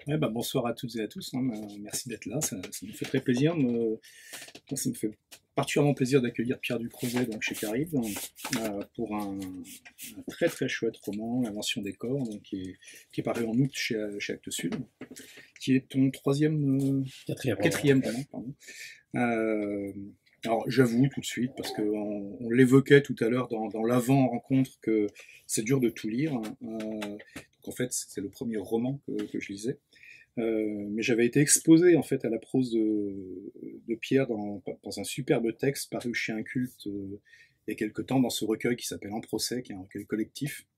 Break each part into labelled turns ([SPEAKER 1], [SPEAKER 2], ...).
[SPEAKER 1] Ouais, bah, bonsoir à toutes et à tous, hein. Merci d'être là, ça me fait très plaisir. Moi, ça me fait particulièrement plaisir d'accueillir Pierre Ducrozet donc, chez Caribe pour un très très chouette roman, L'Invention des corps, donc, qui est paru en août chez Actes Sud, qui est ton quatrième roman. Pardon. Euh, alors j'avoue tout de suite, parce qu'on l'évoquait tout à l'heure dans l'avant-rencontre, que c'est dur de tout lire. Donc en fait, c'est le premier roman que je lisais. Mais j'avais été exposé en fait à la prose de Pierre dans un superbe texte paru chez Inculte il y a quelque temps dans ce recueil qui s'appelle En procès, qui est un recueil collectif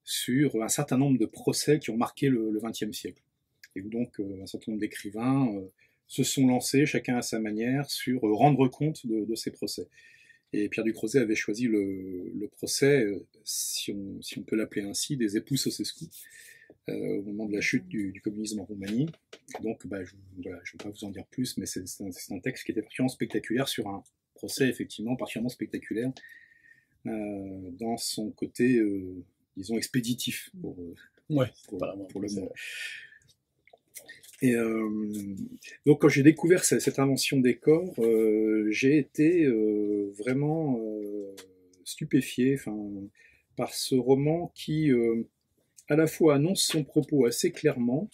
[SPEAKER 1] sur un certain nombre de procès qui ont marqué le XXe siècle. Et où donc un certain nombre d'écrivains se sont lancés, chacun à sa manière, sur rendre compte de ces procès. Et Pierre Ducrozet avait choisi le procès, si on peut l'appeler ainsi, des époux Ceausescu, au moment de la chute du communisme en Roumanie. Donc, bah, je ne vais pas vous en dire plus, mais c'est un texte qui était particulièrement spectaculaire sur un procès, effectivement, particulièrement spectaculaire dans son côté, disons, expéditif,
[SPEAKER 2] Ouais,
[SPEAKER 1] pour le mot. Et donc, quand j'ai découvert cette invention des corps, j'ai été vraiment stupéfié par ce roman qui à la fois annonce son propos assez clairement.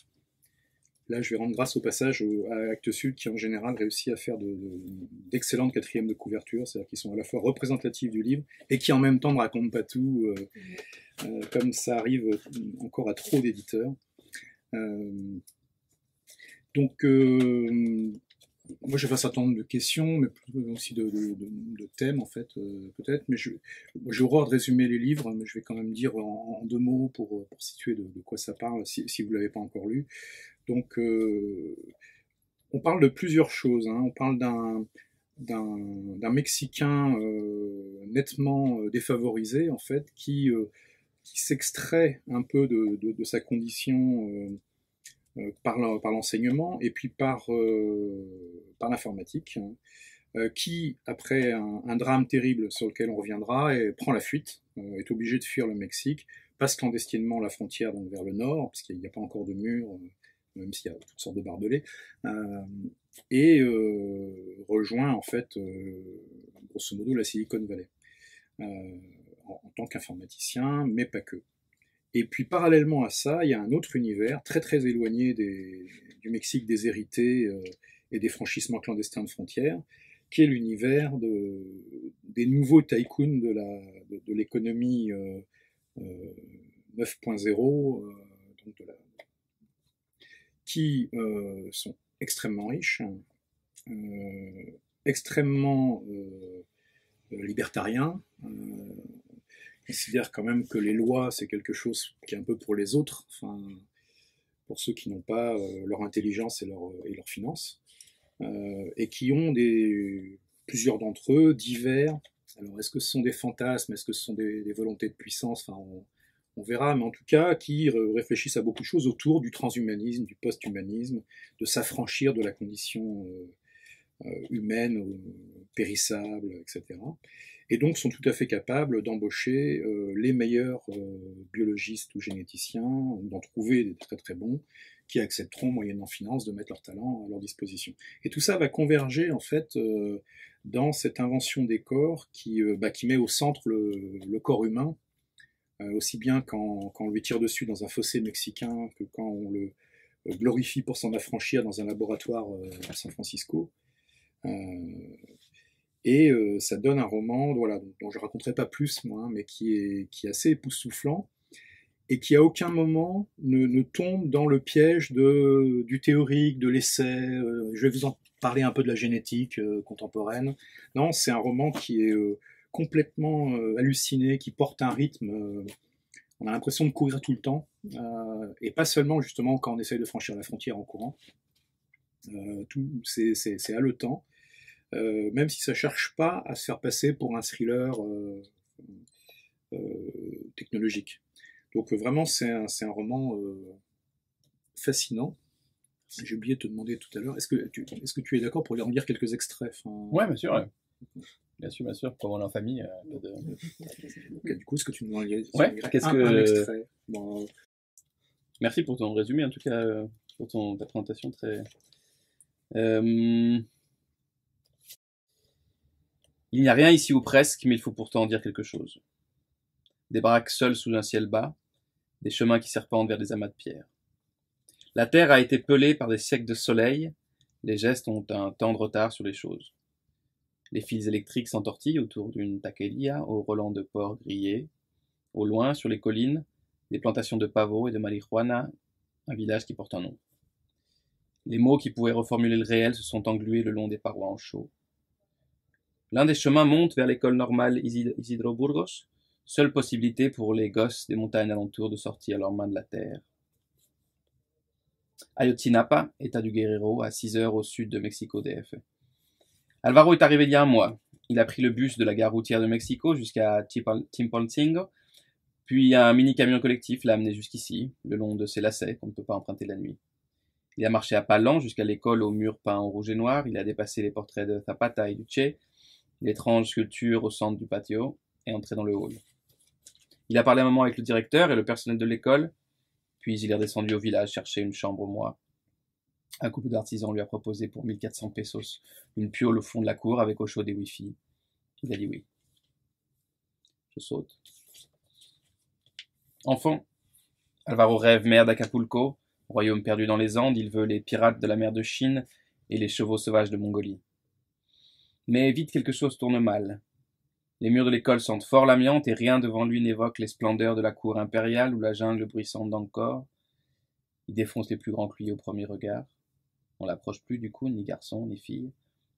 [SPEAKER 1] Là, je vais rendre grâce au passage à Actes Sud, qui en général réussit à faire d'excellentes quatrièmes de couverture, c'est-à-dire qui sont à la fois représentatives du livre et qui en même temps ne racontent pas tout, comme ça arrive encore à trop d'éditeurs. Donc, moi j'ai fait un certain nombre de questions, mais aussi de thèmes en fait, peut-être. Mais j'ai horreur de résumer les livres, mais je vais quand même dire en deux mots pour situer de quoi ça parle, si vous ne l'avez pas encore lu. Donc, on parle de plusieurs choses, hein. On parle d'un Mexicain nettement défavorisé, en fait, qui s'extrait un peu de sa condition par l'enseignement et puis par l'informatique, qui, après un drame terrible sur lequel on reviendra, prend la fuite, est obligé de fuir le Mexique, passe clandestinement la frontière donc, vers le nord, parce qu'il n'y a pas encore de mur, même s'il y a toutes sortes de barbelés, et rejoint en fait, grosso modo, la Silicon Valley, en tant qu'informaticien, mais pas que. Et puis parallèlement à ça, il y a un autre univers très très éloigné du Mexique déshérité et des franchissements clandestins de frontières, qui est l'univers des nouveaux tycoons de l'économie 9.0, qui sont extrêmement riches, extrêmement libertariens, considèrent quand même que les lois, c'est quelque chose qui est un peu pour les autres, enfin, pour ceux qui n'ont pas leur intelligence et leurs finances, et qui ont plusieurs d'entre eux, divers. Alors, est-ce que ce sont des fantasmes, est-ce que ce sont des volontés de puissance, enfin, on verra, mais en tout cas, qui réfléchissent à beaucoup de choses autour du transhumanisme, du post-humanisme, de s'affranchir de la condition humaine, périssable, etc. Et donc sont tout à fait capables d'embaucher les meilleurs biologistes ou généticiens, d'en trouver des très très bons, qui accepteront, moyennant finance, de mettre leur talent à leur disposition. Et tout ça va converger en fait dans cette invention des corps qui met au centre le corps humain, aussi bien quand on lui tire dessus dans un fossé mexicain que quand on le glorifie pour s'en affranchir dans un laboratoire à San Francisco. Et ça donne un roman voilà, dont je ne raconterai pas plus, moi, hein, mais qui est assez époustouflant et qui à aucun moment ne tombe dans le piège du théorique, de l'essai. Je vais vous en parler un peu de la génétique contemporaine. Non, c'est un roman qui est complètement halluciné, qui porte un rythme. On a l'impression de courir tout le temps, et pas seulement justement quand on essaye de franchir la frontière en courant. C'est haletant. Même si ça cherche pas à se faire passer pour un thriller technologique. Donc vraiment, c'est un roman fascinant. J'ai oublié de te demander tout à l'heure, est-ce que tu es d'accord pour en lire quelques extraits?
[SPEAKER 2] Ouais, bien sûr. Ouais. Bien sûr, pour aller en famille.
[SPEAKER 1] Okay, du coup, est-ce que tu nous en lirais
[SPEAKER 2] un extrait?
[SPEAKER 1] Bon,
[SPEAKER 2] Merci pour ton résumé, en tout cas, pour ta présentation très... Euh, Il n'y a rien ici ou presque, mais il faut pourtant en dire quelque chose. Des baraques seules sous un ciel bas, des chemins qui serpentent vers des amas de pierres. La terre a été pelée par des siècles de soleil, les gestes ont un temps de retard sur les choses. Les fils électriques s'entortillent autour d'une taqueria au relent de porc grillé. Au loin, sur les collines, des plantations de pavot et de marijuana, un village qui porte un nom. Les mots qui pouvaient reformuler le réel se sont englués le long des parois en chaux. L'un des chemins monte vers l'école normale Isidro Burgos, seule possibilité pour les gosses des montagnes alentours de sortir leurs mains de la terre. Ayotzinapa, État du Guerrero, à 6 heures au sud de Mexico DF. Alvaro est arrivé il y a un mois. Il a pris le bus de la gare routière de Mexico jusqu'à Chilpancingo, puis un mini-camion collectif l'a amené jusqu'ici, le long de ces lacets qu'on ne peut pas emprunter la nuit. Il a marché à pas lents jusqu'à l'école aux murs peints en rouge et noir, il a dépassé les portraits de Zapata et du Che, l'étrange sculpture au centre du patio, et entré dans le hall. Il a parlé un moment avec le directeur et le personnel de l'école, puis il est redescendu au village chercher une chambre au mois. Un couple d'artisans lui a proposé pour 1400 pesos une piole au fond de la cour avec eau chaude et wifi. Il a dit oui. Je saute. Enfant, Alvaro rêve mer d'Acapulco, royaume perdu dans les Andes, il veut les pirates de la mer de Chine et les chevaux sauvages de Mongolie. Mais vite quelque chose tourne mal. Les murs de l'école sentent fort l'amiante et rien devant lui n'évoque les splendeurs de la cour impériale ou la jungle bruissante d'Angkor. Il défonce les plus grands clous au premier regard. On l'approche plus du coup, ni garçon, ni fille.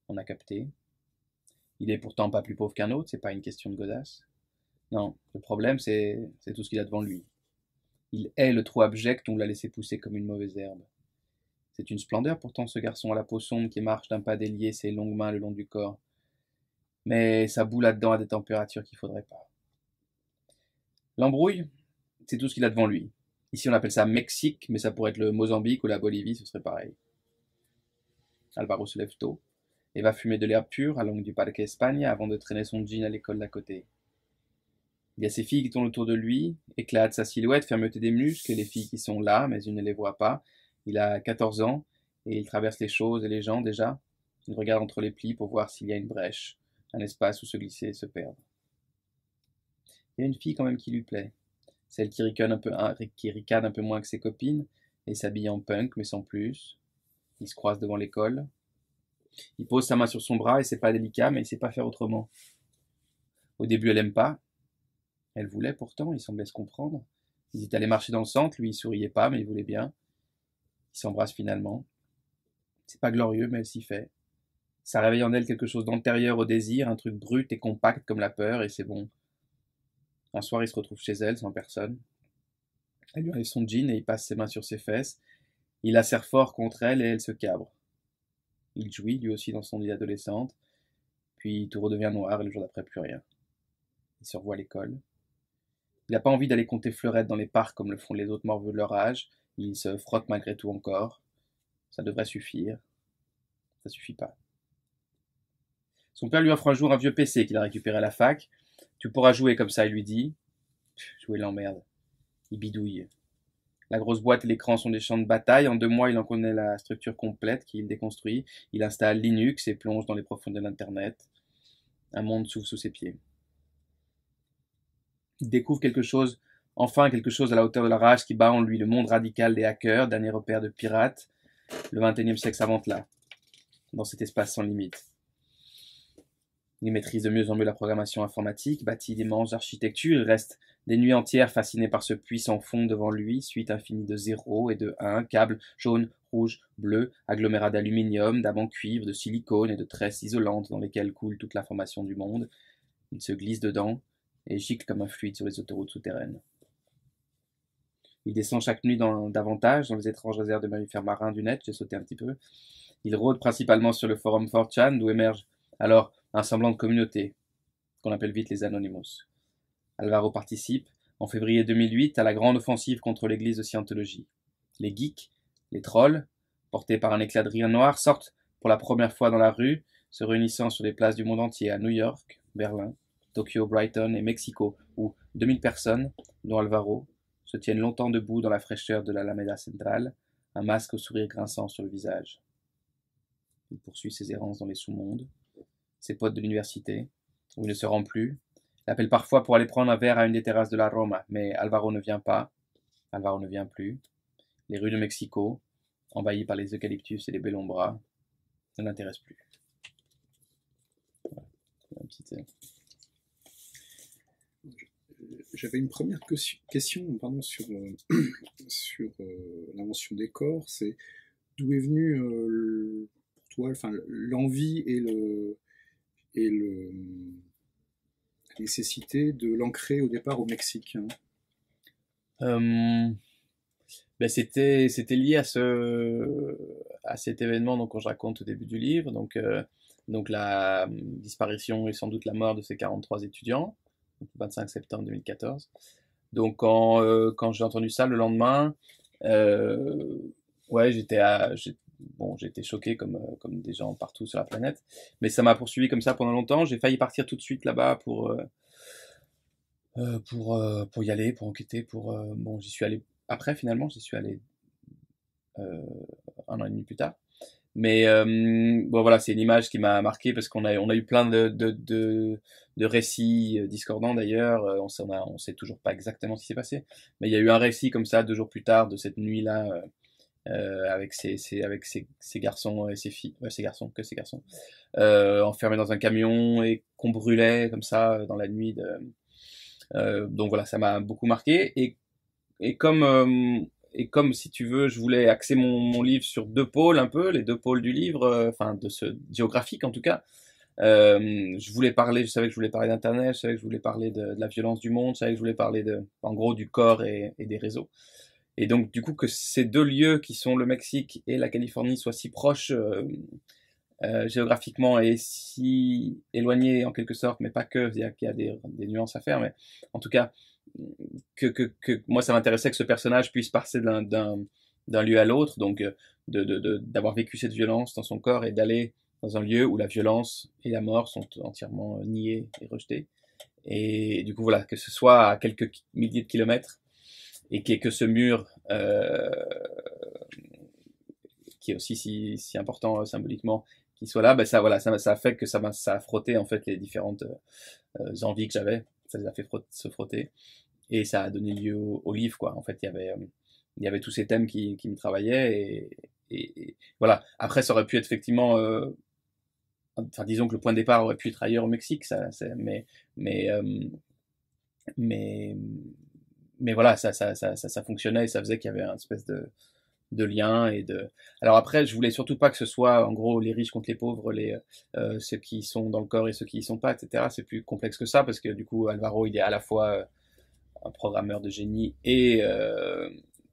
[SPEAKER 2] On a capté. Il est pourtant pas plus pauvre qu'un autre, c'est pas une question de godasse. Non, le problème c'est tout ce qu'il a devant lui. Il hait le trou abject où on l'a laissé pousser comme une mauvaise herbe. C'est une splendeur pourtant ce garçon à la peau sombre qui marche d'un pas délié ses longues mains le long du corps. Mais ça bout là-dedans à des températures qu'il faudrait pas. L'embrouille, c'est tout ce qu'il a devant lui. Ici on appelle ça Mexique, mais ça pourrait être le Mozambique ou la Bolivie, ce serait pareil. Alvaro se lève tôt et va fumer de l'herbe pure à l'angle du Parque Espagne avant de traîner son jean à l'école d'à côté. Il y a ces filles qui tournent autour de lui, éclatent sa silhouette, fermeté des muscles, et les filles qui sont là, mais il ne les voit pas. Il a 14 ans, et il traverse les choses et les gens déjà. Il regarde entre les plis pour voir s'il y a une brèche, un espace où se glisser et se perdre. Il y a une fille quand même qui lui plaît, celle qui ricane un peu moins que ses copines, et s'habille en punk, mais sans plus. Ils se croisent devant l'école. Il pose sa main sur son bras, et c'est pas délicat, mais il sait pas faire autrement. Au début, elle aime pas. Elle voulait pourtant, il semblait se comprendre. Ils étaient allés marcher dans le centre, lui il souriait pas, mais il voulait bien. Ils s'embrassent finalement. C'est pas glorieux, mais elle s'y fait. Ça réveille en elle quelque chose d'antérieur au désir, un truc brut et compact comme la peur, et c'est bon. Un soir, il se retrouve chez elle, sans personne. Elle lui enlève son jean et il passe ses mains sur ses fesses. Il la serre fort contre elle et elle se cabre. Il jouit, lui aussi, dans son lit adolescente. Puis tout redevient noir et le jour d'après, plus rien. Il se revoit à l'école. Il n'a pas envie d'aller compter fleurettes dans les parcs comme le font les autres morveux de leur âge. Il se frotte malgré tout encore. Ça devrait suffire. Ça suffit pas. Son père lui offre un jour un vieux PC qu'il a récupéré à la fac. Tu pourras jouer comme ça, il lui dit. Jouer l'emmerde. Il bidouille. La grosse boîte et l'écran sont des champs de bataille. En 2 mois, il en connaît la structure complète qu'il déconstruit. Il installe Linux et plonge dans les profondeurs d'Internet. Un monde s'ouvre sous ses pieds. Il découvre enfin quelque chose à la hauteur de la rage qui bat en lui, le monde radical des hackers, dernier repère de pirates. Le XXIe siècle s'invente là, dans cet espace sans limite. Il maîtrise de mieux en mieux la programmation informatique, bâtit d'immenses architectures, il reste des nuits entières fasciné par ce puissant fond devant lui, suite infinie de 0 et de 1, câbles jaune, rouge, bleu, agglomérats d'aluminium, d'amants cuivre, de silicone et de tresses isolantes dans lesquelles coule toute l'information du monde. Il se glisse dedans et gicle comme un fluide sur les autoroutes souterraines. Il descend chaque nuit davantage dans les étranges réserves de mammifères marins du net, j'ai sauté un petit peu. Il rôde principalement sur le forum 4chan, d'où émerge alors un semblant de communauté, qu'on appelle vite les Anonymous. Alvaro participe, en février 2008, à la grande offensive contre l'église de Scientologie. Les geeks, les trolls, portés par un éclat de rire noir, sortent pour la première fois dans la rue, se réunissant sur les places du monde entier à New York, Berlin, Tokyo, Brighton et Mexico, où 2000 personnes, dont Alvaro, se tiennent longtemps debout dans la fraîcheur de l'Alameda centrale, un masque au sourire grinçant sur le visage. Il poursuit ses errances dans les sous-mondes. Ses potes de l'université, où il ne se rend plus, l'appellent parfois pour aller prendre un verre à une des terrasses de la Roma, mais Alvaro ne vient pas, Alvaro ne vient plus. Les rues de Mexico, envahies par les eucalyptus et les bellombras, ne l'intéressent plus. Voilà. Une petite...
[SPEAKER 1] J'avais une première question pardon, sur l'invention des corps. C'est d'où est venue pour toi enfin, l'envie et la nécessité de l'ancrer au départ au Mexique, hein.
[SPEAKER 2] Ben c'était lié à cet événement donc que je raconte au début du livre, donc la disparition et sans doute la mort de ces 43 étudiants, donc le 25 septembre 2014. Donc quand j'ai entendu ça le lendemain, ouais j'étais choqué comme des gens partout sur la planète, mais ça m'a poursuivi comme ça pendant longtemps. J'ai failli partir tout de suite là-bas pour y aller, pour enquêter, bon j'y suis allé après finalement, j'y suis allé 1 an et demi plus tard. Mais bon voilà, c'est une image qui m'a marqué parce qu'on a eu plein de récits discordants d'ailleurs. On sait toujours pas exactement ce qui s'est passé, mais il y a eu un récit comme ça 2 jours plus tard de cette nuit-là avec ces garçons et ces filles, ouais, ces garçons enfermés dans un camion et qu'on brûlait comme ça dans la nuit. Donc voilà, ça m'a beaucoup marqué et comme si tu veux, je voulais axer mon livre sur 2 pôles un peu, les 2 pôles du livre, enfin de ce géographique en tout cas. Je savais que je voulais parler d'internet, je savais que je voulais parler de la violence du monde, je savais que je voulais parler en gros du corps et des réseaux. Et donc du coup que ces 2 lieux qui sont le Mexique et la Californie soient si proches géographiquement et si éloignés en quelque sorte, mais pas que, il y a des nuances à faire, mais en tout cas que moi ça m'intéressait que ce personnage puisse passer d'un lieu à l'autre, donc d'avoir vécu cette violence dans son corps et d'aller dans un lieu où la violence et la mort sont entièrement niées et rejetées. Et du coup voilà, que ce soit à quelques milliers de kilomètres et que ce mur qui est aussi si important symboliquement qu'il soit là, ben ça voilà, ça a fait que ça a frotté en fait les différentes envies que j'avais, ça les a fait se frotter et ça a donné lieu au livre quoi. En fait, il y avait tous ces thèmes qui me travaillaient et voilà. Après, ça aurait pu être effectivement enfin disons que le point de départ aurait pu être ailleurs au Mexique, mais voilà, ça fonctionnait et ça faisait qu'il y avait une espèce de lien alors après je voulais surtout pas que ce soit en gros les riches contre les pauvres, ceux qui sont dans le corps et ceux qui y sont pas, etc. C'est plus complexe que ça parce que du coup Alvaro il est à la fois un programmeur de génie et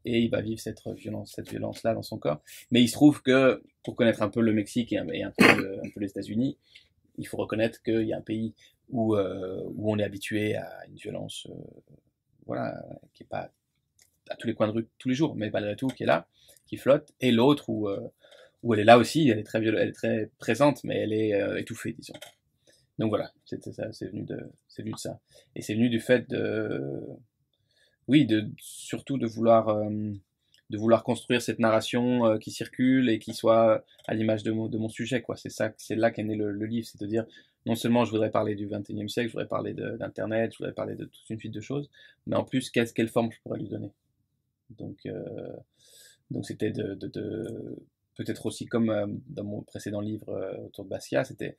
[SPEAKER 2] il va vivre cette violence là dans son corps. Mais il se trouve que pour connaître un peu le Mexique et un peu les États-Unis, il faut reconnaître qu'il y a un pays où on est habitué à une violence voilà qui est pas à tous les coins de rue tous les jours, mais malgré tout qui est là, qui flotte, et l'autre où elle est là aussi, elle est très présente, mais elle est étouffée, disons. Donc voilà, c'était ça, c'est venu de ça, et c'est venu du fait surtout de vouloir construire cette narration qui circule et qui soit à l'image de mon sujet, quoi. C'est là qu'est né le livre, c'est-à-dire non seulement je voudrais parler du XXIe siècle, je voudrais parler d'internet, je voudrais parler de toute une suite de choses, mais en plus quelle forme je pourrais lui donner. Donc c'était peut-être aussi comme dans mon précédent livre autour de Basquiat, c'était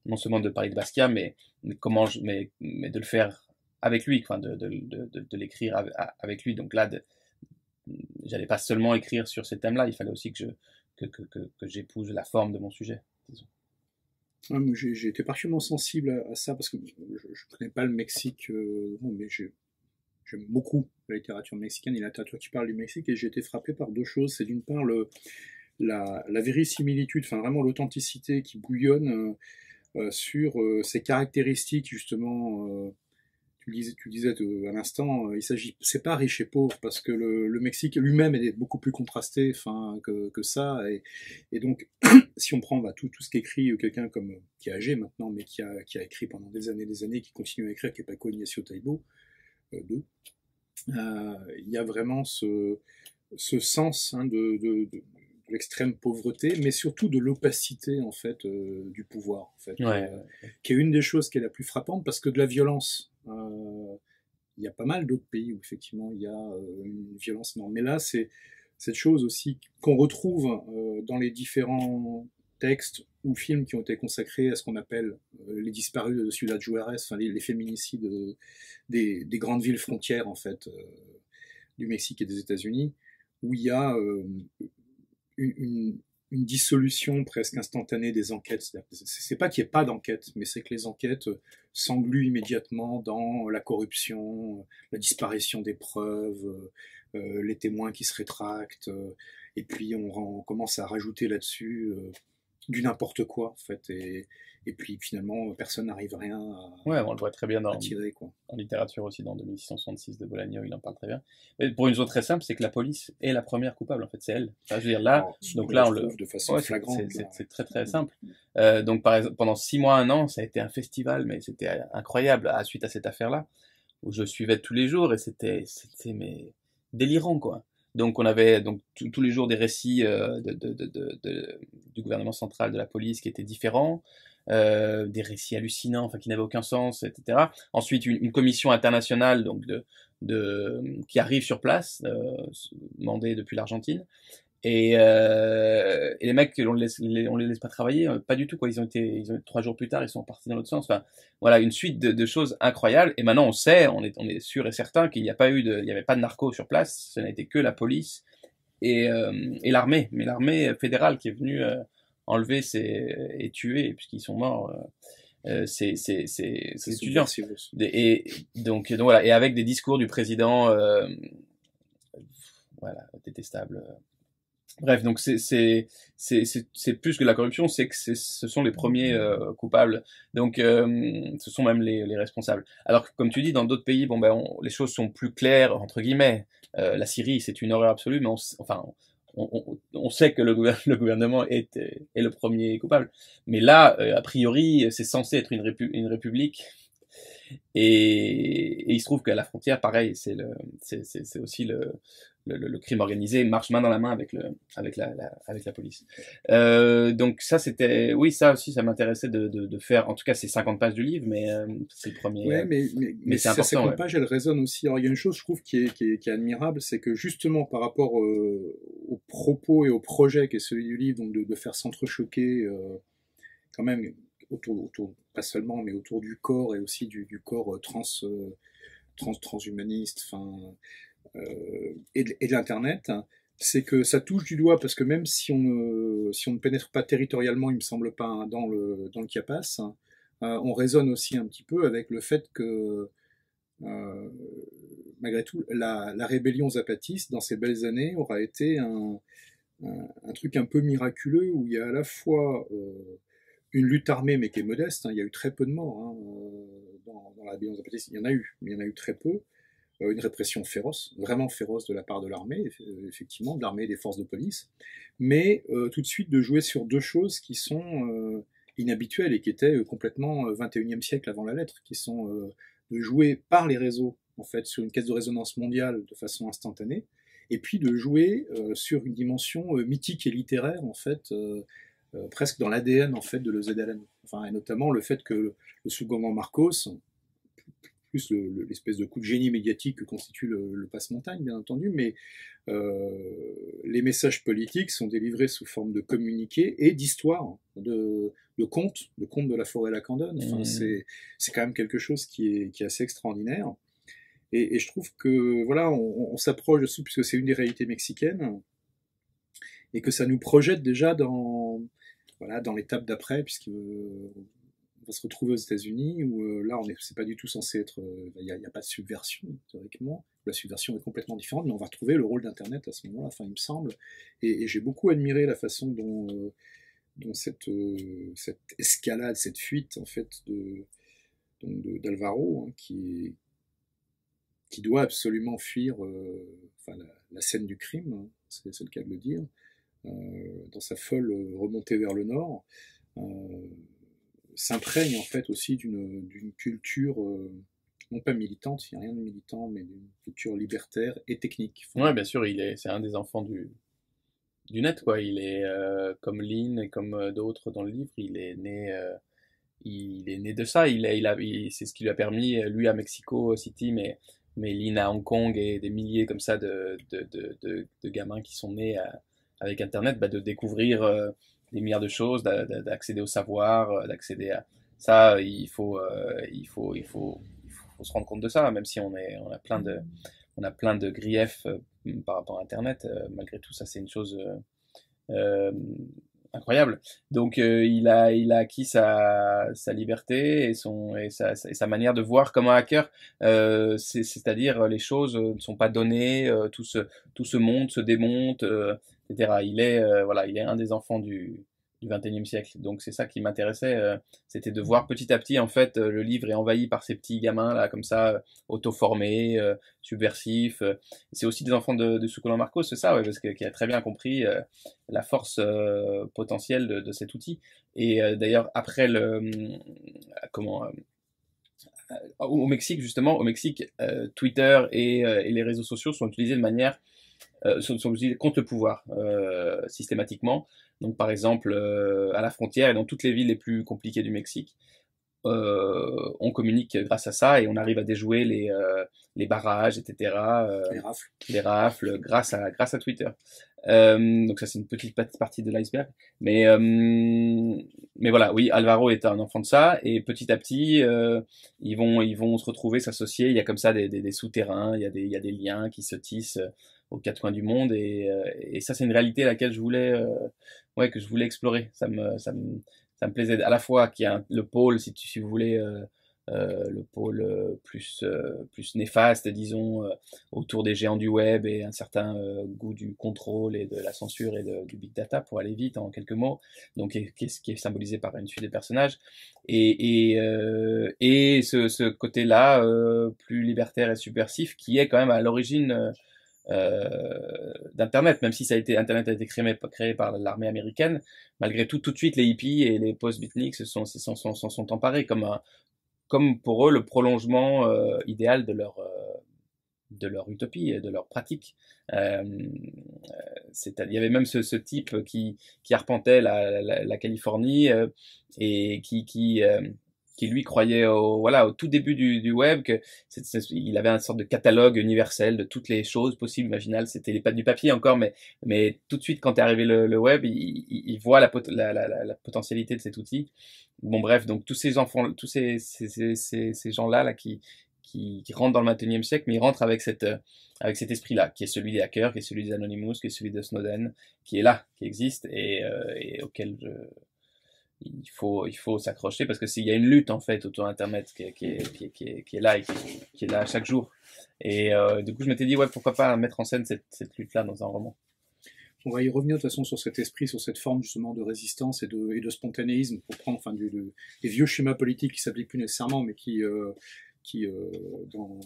[SPEAKER 2] non seulement de parler de Basquiat, mais de le faire avec lui, enfin de l'écrire avec lui. Donc là, j'allais pas seulement écrire sur ces thèmes-là, il fallait aussi que j'épouse la forme de mon sujet, disons.
[SPEAKER 1] Ouais, moi, j'ai été particulièrement sensible à ça parce que je connais pas le Mexique, bon, mais j'aime beaucoup la littérature mexicaine et la littérature qui parle du Mexique, et j'ai été frappé par 2 choses. C'est d'une part la verisimilitude, enfin vraiment l'authenticité qui bouillonne sur ces caractéristiques justement. Tu disais à l'instant, c'est pas riche et pauvre parce que le Mexique lui-même est beaucoup plus contrasté, enfin que ça, et donc si on prend tout ce qu'écrit quelqu'un comme qui est âgé maintenant, mais qui a écrit pendant des années, qui continue à écrire, qui est Paco Ignacio Taibo, 2. Il y a vraiment ce sens hein, de l'extrême pauvreté, mais surtout de l'opacité en fait du pouvoir, en fait,
[SPEAKER 2] Ouais,
[SPEAKER 1] qui est une des choses qui est la plus frappante, parce que de la violence, il y a pas mal d'autres pays où effectivement il y a une violence énorme. Mais là, c'est cette chose aussi qu'on retrouve dans les différents textes ou films qui ont été consacrés à ce qu'on appelle les disparus de Ciudad Juárez, enfin les féminicides des grandes villes frontières en fait du Mexique et des États-Unis, où il y a une, une dissolution presque instantanée des enquêtes. C'est pas qu'il n'y ait pas d'enquête, mais c'est que les enquêtes s'engluent immédiatement dans la corruption, la disparition des preuves, les témoins qui se rétractent, et puis on commence à rajouter là-dessus du n'importe quoi, en fait, et puis finalement personne n'arrive à rien
[SPEAKER 2] ouais, on le voit très bien
[SPEAKER 1] à tirer, quoi.
[SPEAKER 2] en littérature aussi, dans 2666 de Bolaño, il en parle très bien. Mais pour une raison très simple, c'est que la police est la première coupable, en fait, c'est elle. Enfin, je veux dire, là,
[SPEAKER 1] Alors,
[SPEAKER 2] donc
[SPEAKER 1] on
[SPEAKER 2] là,
[SPEAKER 1] le
[SPEAKER 2] on le...
[SPEAKER 1] trouve de façon
[SPEAKER 2] Ouais,
[SPEAKER 1] flagrante.
[SPEAKER 2] c'est très très simple. Donc par exemple, pendant 6 mois, un an, ça a été un festival, mais c'était incroyable suite à cette affaire-là, où je suivais tous les jours et c'était mais délirant quoi. Donc on avait donc tous les jours des récits du gouvernement central, de la police qui étaient différents, des récits hallucinants, enfin qui n'avaient aucun sens, etc. Ensuite une commission internationale donc qui arrive sur place, mandée depuis l'Argentine. Et les mecs, on les laisse pas travailler, pas du tout quoi. Ils ont 3 jours plus tard, ils sont partis dans l'autre sens. Enfin, voilà, une suite de choses incroyables. Et maintenant, on sait, on est sûr et certain qu'il n'y a pas il y avait pas de narco sur place. Ce n'a été que la police et l'armée. Mais l'armée fédérale qui est venue enlever et tuer, puisqu'ils sont morts. Ces étudiants. Et donc voilà, et avec des discours du président, voilà, détestable. Bref, donc c'est plus que la corruption, c'est que ce sont les premiers coupables. Donc ce sont même les responsables. Alors que, comme tu dis, dans d'autres pays, bon ben les choses sont plus claires entre guillemets. La Syrie, c'est une horreur absolue, mais on sait que le gouvernement est le premier coupable. Mais là, a priori, c'est censé être une république. Et il se trouve qu'à la frontière, pareil, c'est aussi le crime organisé marche main dans la main avec la police. Donc ça, oui, ça aussi, ça m'intéressait de faire, en tout cas, c'est 50 pages du livre, mais c'est le premier.
[SPEAKER 1] Ouais, mais
[SPEAKER 2] c'est
[SPEAKER 1] ces
[SPEAKER 2] important.
[SPEAKER 1] 50 pages, elles résonnent aussi. Alors, il y a une chose, je trouve, qui est admirable, c'est que justement, par rapport aux propos et au projet qui est celui du livre, donc de faire s'entrechoquer quand même autour, pas seulement, mais autour du corps et aussi du corps transhumaniste, enfin, et de l'Internet, c'est que ça touche du doigt, parce que même si si on ne pénètre pas territorialement, il me semble pas, hein, dans le Chiapas, on raisonne aussi un petit peu avec le fait que, euh, malgré tout, la rébellion zapatiste, dans ces belles années, aura été un truc un peu miraculeux, où il y a à la fois une lutte armée, mais qui est modeste, hein, il y a eu très peu de morts hein, dans la rébellion zapatiste, il y en a eu, mais il y en a eu très peu, une répression féroce, vraiment féroce de la part de l'armée, effectivement, de l'armée et des forces de police, mais tout de suite de jouer sur deux choses qui sont inhabituelles et qui étaient complètement 21e siècle avant la lettre, qui sont de jouer par les réseaux, en fait, sur une caisse de résonance mondiale de façon instantanée, et puis de jouer sur une dimension mythique et littéraire, en fait, presque dans l'ADN en fait de l'EZLN. Enfin, et notamment le fait que le sous-gouvernement Marcos, plus l'espèce de coup de génie médiatique que constitue le passe-montagne, bien entendu, mais les messages politiques sont délivrés sous forme de communiqués et d'histoires, de contes de la forêt lacandone. Enfin, c'est quand même quelque chose qui est assez extraordinaire. Et je trouve que voilà, on s'approche de ça puisque c'est une des réalités mexicaines et que ça nous projette déjà dans l'étape d'après, puisque on va se retrouver aux États-Unis où là, c'est pas du tout censé être, il n'y a pas de subversion théoriquement. La subversion est complètement différente, mais on va retrouver le rôle d'Internet à ce moment-là. Enfin, il me semble. Et j'ai beaucoup admiré la façon dont cette escalade, cette fuite en fait d'Alvaro, hein, qui doit absolument fuir enfin, la scène du crime, hein, c'est le cas de le dire, dans sa folle remontée vers le nord, s'imprègne en fait aussi d'une culture non pas militante, il n'y a rien de militant, mais d'une culture libertaire et technique.
[SPEAKER 2] Ouais, bien sûr, c'est un des enfants du net, quoi. Il est comme Lynn et comme d'autres dans le livre, il est né de ça. C'est ce qui lui a permis, lui à Mexico City, mais Lynn à Hong Kong et des milliers comme ça de gamins qui sont nés avec Internet, bah, de découvrir des milliards de choses, d'accéder au savoir, d'accéder à ça. Il faut se rendre compte de ça, même si on a plein de griefs par rapport à Internet. Malgré tout, ça c'est une chose euh, incroyable. Donc il a acquis sa liberté et sa manière de voir comme un hacker, c'est-à-dire les choses ne sont pas données, tout se monte, se démonte, etc. Voilà, il est un des enfants du 21e siècle. Donc c'est ça qui m'intéressait, c'était de voir petit à petit en fait le livre est envahi par ces petits gamins là comme ça, auto-formés, subversifs. C'est aussi des enfants de Succolon Marcos, c'est ça, ouais, parce qu'il a très bien compris la force potentielle de cet outil. Et d'ailleurs, après comment, au Mexique, justement, au Mexique, Twitter et les réseaux sociaux sont utilisés de manière sont utilisés contre le pouvoir systématiquement. Donc, par exemple, à la frontière et dans toutes les villes les plus compliquées du Mexique, on communique grâce à ça et on arrive à déjouer les barrages, etc. Les rafles grâce à Twitter. Donc ça c'est une petite partie de l'iceberg. Mais voilà, oui, Alvaro est un enfant de ça et petit à petit ils vont se retrouver, s'associer. Il y a comme ça des souterrains, il y a des liens qui se tissent aux quatre coins du monde et ça c'est une réalité à laquelle ouais, que je voulais explorer. Ça me plaisait à la fois qu'il y a le pôle, si vous voulez, le pôle plus néfaste, disons, autour des géants du web et un certain goût du contrôle et de la censure et du big data, pour aller vite en quelques mots, donc qui est symbolisé par une suite de personnages, et ce côté-là plus libertaire et subversif qui est quand même à l'origine d'Internet, même si Internet a été créé par l'armée américaine, malgré tout, tout de suite, les hippies et les post-beatniks s'en sont emparés comme pour eux le prolongement idéal de leur utopie et de leur pratique. Il y avait même ce type qui arpentait la Californie et qui lui croyait voilà, au tout début du web que il avait une sorte de catalogue universel de toutes les choses possibles, imaginables. C'était pas du papier encore, mais tout de suite quand est arrivé le web, il voit la potentialité de cet outil. Bon bref, donc tous ces enfants, tous ces gens-là là, qui rentrent dans le 21e siècle, mais ils rentrent avec avec cet esprit-là, qui est celui des hackers, qui est celui des Anonymous, qui est celui de Snowden, qui est là, qui existe et auquel il faut s'accrocher parce que s'il y a une lutte en fait autour d'Internet qui est là et qui est là chaque jour. Et du coup, je m'étais dit, ouais, pourquoi pas mettre en scène cette lutte-là dans un roman.
[SPEAKER 1] On va y revenir de toute façon sur cet esprit, sur cette forme justement de résistance et de spontanéisme, pour prendre enfin, des vieux schémas politiques qui s'appliquent plus nécessairement, mais qui dans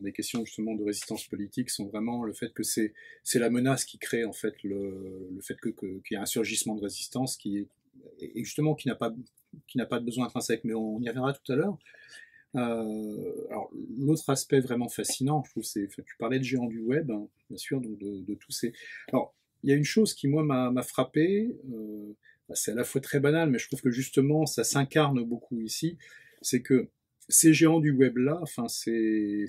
[SPEAKER 1] des questions justement de résistance politique, sont vraiment le fait que c'est la menace qui crée en fait le fait qu'il y a un surgissement de résistance et justement qui n'a pas de besoin intrinsèque, mais on y reviendra tout à l'heure. Alors l'autre aspect vraiment fascinant, je trouve, tu parlais de géants du web, hein, bien sûr, donc de tous ces. Alors il y a une chose qui moi m'a frappé, c'est à la fois très banal, mais je trouve que justement ça s'incarne beaucoup ici, c'est que ces géants du web là, enfin ces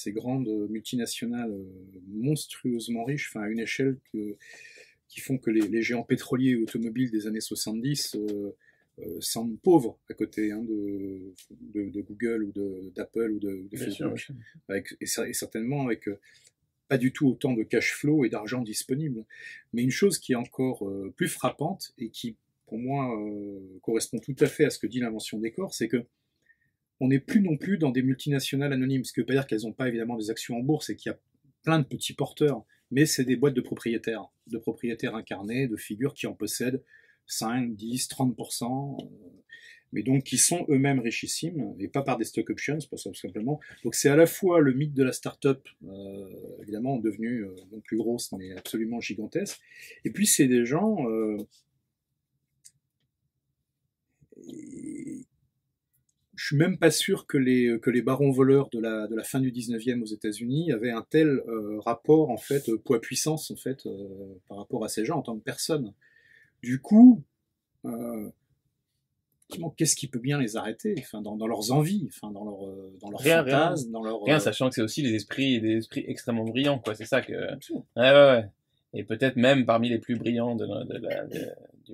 [SPEAKER 1] grandes multinationales monstrueusement riches, enfin à une échelle qui font que les géants pétroliers et automobiles des années 70 semblent pauvres à côté hein, de Google ou d'Apple ou de Facebook,
[SPEAKER 2] Sûr.
[SPEAKER 1] et certainement avec pas du tout autant de cash flow et d'argent disponible. Mais une chose qui est encore plus frappante et qui, pour moi, correspond tout à fait à ce que dit l'invention des corps, c'est que on n'est plus non plus dans des multinationales anonymes, ce qui ne veut pas dire qu'elles n'ont pas évidemment des actions en bourse et qu'il y a plein de petits porteurs, mais c'est des boîtes de propriétaires incarnés, de figures qui en possèdent 5, 10, 30%, mais donc qui sont eux-mêmes richissimes, et pas par des stock options, pas simplement. Donc c'est à la fois le mythe de la start-up, évidemment devenue non plus grosse, mais absolument gigantesque, et puis c'est des gens suis même pas sûr que les barons voleurs de la fin du 19e aux États-Unis avaient un tel rapport, en fait, poids-puissance, en fait, par rapport à ces gens en tant que personnes. Du coup, euh, qu'est-ce qui peut bien les arrêter, enfin, dans leurs envies, enfin, dans leurs
[SPEAKER 2] Rien, rien.
[SPEAKER 1] fantasmes, dans leurs...
[SPEAKER 2] Rien, sachant que c'est aussi des esprits extrêmement brillants, quoi. C'est ça que... Ouais, ouais, ouais. Et peut-être même parmi les plus brillants du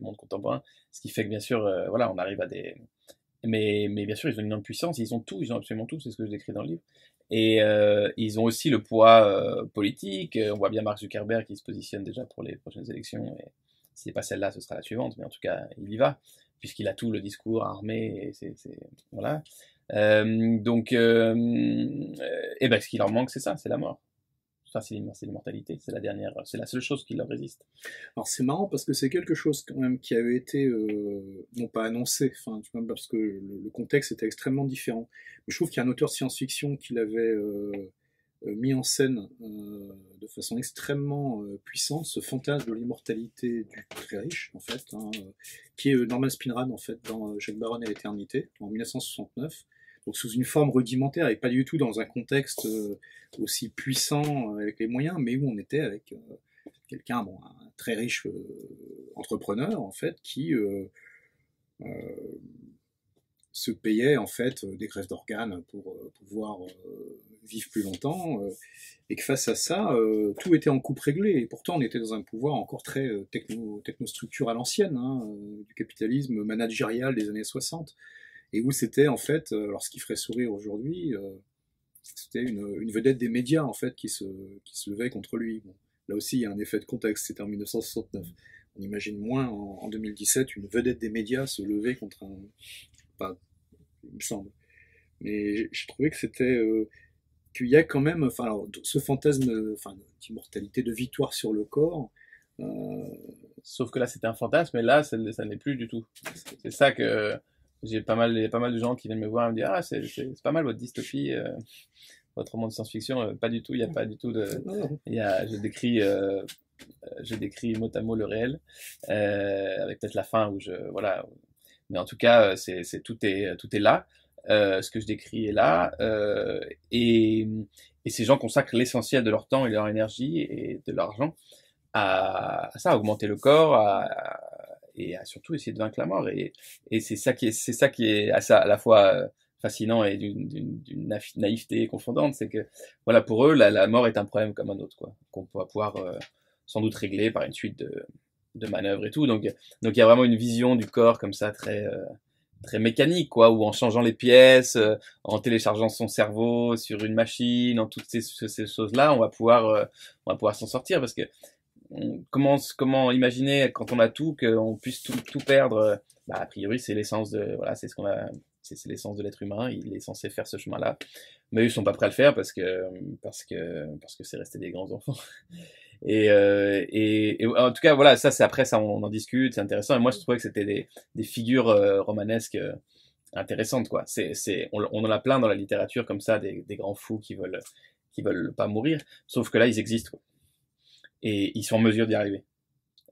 [SPEAKER 2] monde contemporain. Ce qui fait que, bien sûr, voilà, on arrive à des... Mais bien sûr, ils ont une énorme puissance, ils ont tout, ils ont absolument tout, c'est ce que je décris dans le livre. Et ils ont aussi le poids politique. On voit bien Mark Zuckerberg qui se positionne déjà pour les prochaines élections. Et si c'est pas celle-là, ce sera la suivante. Mais en tout cas, il y va, puisqu'il a tout le discours armé. Et voilà. Et ben, ce qui leur manque, c'est ça, c'est la mort. Enfin, c'est l'immortalité, c'est la dernière, c'est la seule chose qui leur résiste.
[SPEAKER 1] Alors c'est marrant parce que c'est quelque chose quand même qui avait été non pas annoncé, enfin tu vois, parce que le contexte était extrêmement différent. Mais je trouve qu'il y a un auteur de science-fiction qui l'avait mis en scène de façon extrêmement puissante, ce fantasme de l'immortalité du très riche en fait, hein, qui est Norman Spinrad en fait dans Jacques Baron et l'éternité en 1969. Donc sous une forme rudimentaire et pas du tout dans un contexte aussi puissant avec les moyens, mais où on était avec quelqu'un, bon, un très riche entrepreneur en fait, qui euh, se payait en fait des greffes d'organes pour pouvoir vivre plus longtemps, et que face à ça, tout était en coupe réglée. Et pourtant, on était dans un pouvoir encore très technostructure à l'ancienne, hein, du capitalisme managérial des années 60, et où c'était en fait, alors ce qui ferait sourire aujourd'hui, c'était une vedette des médias en fait qui se levait contre lui. Bon, là aussi, il y a un effet de contexte, c'était en 1969. On imagine moins en 2017 une vedette des médias se lever contre un... Pas, il me semble. Mais j'ai trouvé que c'était... qu'il y a quand même... Enfin, alors, ce fantasme enfin, d'immortalité, de victoire sur le corps...
[SPEAKER 2] Sauf que là, c'était un fantasme, et là, ça n'est plus du tout. C'est ça que il y a pas mal de gens qui viennent me voir et me dire, ah, c'est pas mal votre dystopie, votre roman de science-fiction, pas du tout, il n'y a pas du tout de... Je décris mot à mot le réel, avec peut-être la fin où voilà. Mais en tout cas, tout est là. Ce que je décris est là, et ces gens consacrent l'essentiel de leur temps et de leur énergie et de leur argent à ça, à augmenter le corps, et à surtout essayer de vaincre la mort. Et c'est ça qui est à la fois fascinant et d'une naïveté confondante, c'est que voilà, pour eux, la mort est un problème comme un autre, quoi, qu'on va pouvoir sans doute régler par une suite de manœuvres et tout. Donc il y a vraiment une vision du corps comme ça très mécanique, quoi, où en changeant les pièces, en téléchargeant son cerveau sur une machine, en toutes ces choses-là, on va pouvoir s'en sortir, parce que comment imaginer quand on a tout qu'on puisse tout perdre. Bah, a priori, c'est l'essence de voilà, c'est ce qu'on a, c'est l'essence de l'être humain. Il est censé faire ce chemin-là, mais ils sont pas prêts à le faire parce que c'est resté des grands enfants. Et en tout cas, voilà, ça c'est après ça on en discute, c'est intéressant. Et moi, je trouvais que c'était des figures romanesques intéressantes, quoi. On en a plein dans la littérature comme ça, des grands fous qui veulent pas mourir, sauf que là ils existent, quoi. Et ils sont en mesure d'y arriver.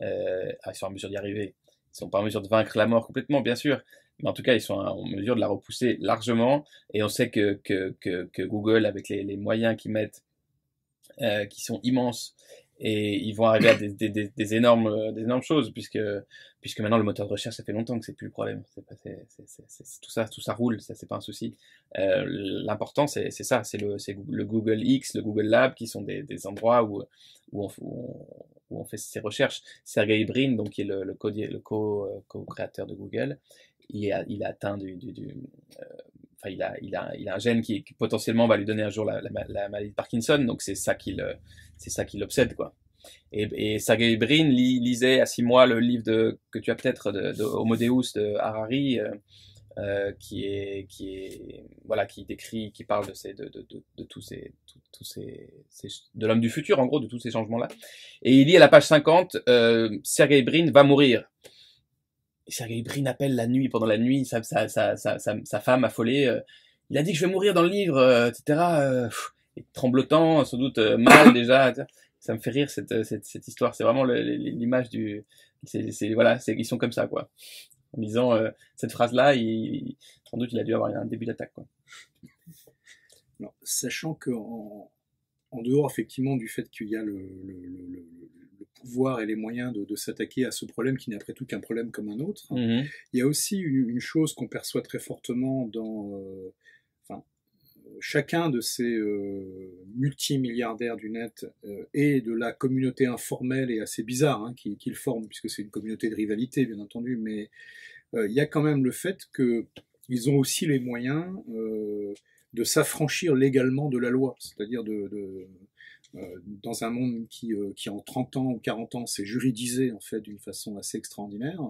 [SPEAKER 2] Ils sont en mesure d'y arriver. Ils sont pas en mesure de vaincre la mort complètement, bien sûr, mais en tout cas, ils sont en mesure de la repousser largement. Et on sait que Google, avec les moyens qu'ils mettent, qui sont immenses, et ils vont arriver à des énormes choses, puisque maintenant le moteur de recherche, ça fait longtemps que c'est plus le problème. Tout ça roule, ça c'est pas un souci. L'important c'est ça, c'est le Google X, le Google Lab, qui sont des endroits où on fait ces recherches. Sergey Brin, donc qui est le co-créateur de Google, il a atteint enfin, il a un gène qui potentiellement va lui donner un jour la maladie de Parkinson, donc c'est ça qui l'obsède, quoi. Et Sergey Brin lisait à 6 mois le livre que tu as peut-être de Homo Deus de Harari, qui parle de tous ces de l'homme du futur, en gros, de tous ces changements-là. Et il lit à la page 50, Sergey Brin va mourir. Et Sergey Brin appelle la nuit, pendant la nuit, sa femme affolée, il a dit que je vais mourir dans le livre, etc. Et tremblotant, sans doute mal déjà. Ça me fait rire cette histoire. C'est vraiment l'image voilà, ils sont comme ça, quoi. en disant cette phrase-là, sans doute il a dû avoir un début d'attaque, quoi.
[SPEAKER 1] Alors, sachant que en dehors effectivement du fait qu'il y a le pouvoir et les moyens de s'attaquer à ce problème qui n'est après tout qu'un problème comme un autre,
[SPEAKER 2] Mhm.
[SPEAKER 1] il y a aussi une chose qu'on perçoit très fortement dans enfin, chacun de ces multimilliardaires du net et de la communauté informelle et assez bizarre qu'ils forment, puisque c'est une communauté de rivalité bien entendu, mais il y a quand même le fait qu'ils ont aussi les moyens de s'affranchir légalement de la loi, c'est-à-dire dans un monde qui en 30 ans ou 40 ans s'est juridisé en fait d'une façon assez extraordinaire,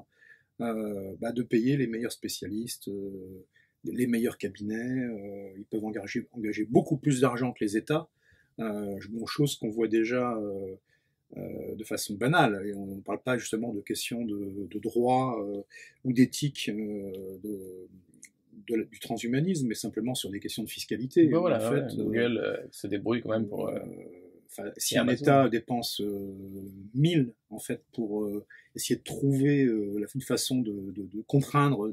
[SPEAKER 1] de payer les meilleurs spécialistes, les meilleurs cabinets, ils peuvent engager beaucoup plus d'argent que les États, chose qu'on voit déjà de façon banale. Et on ne parle pas justement de questions de droit ou d'éthique du transhumanisme, mais simplement sur des questions de fiscalité.
[SPEAKER 2] Ben
[SPEAKER 1] En
[SPEAKER 2] voilà,
[SPEAKER 1] fait,
[SPEAKER 2] ouais, Google se débrouille quand même pour...
[SPEAKER 1] si un État dépense 1000 en fait pour essayer de trouver une façon de contraindre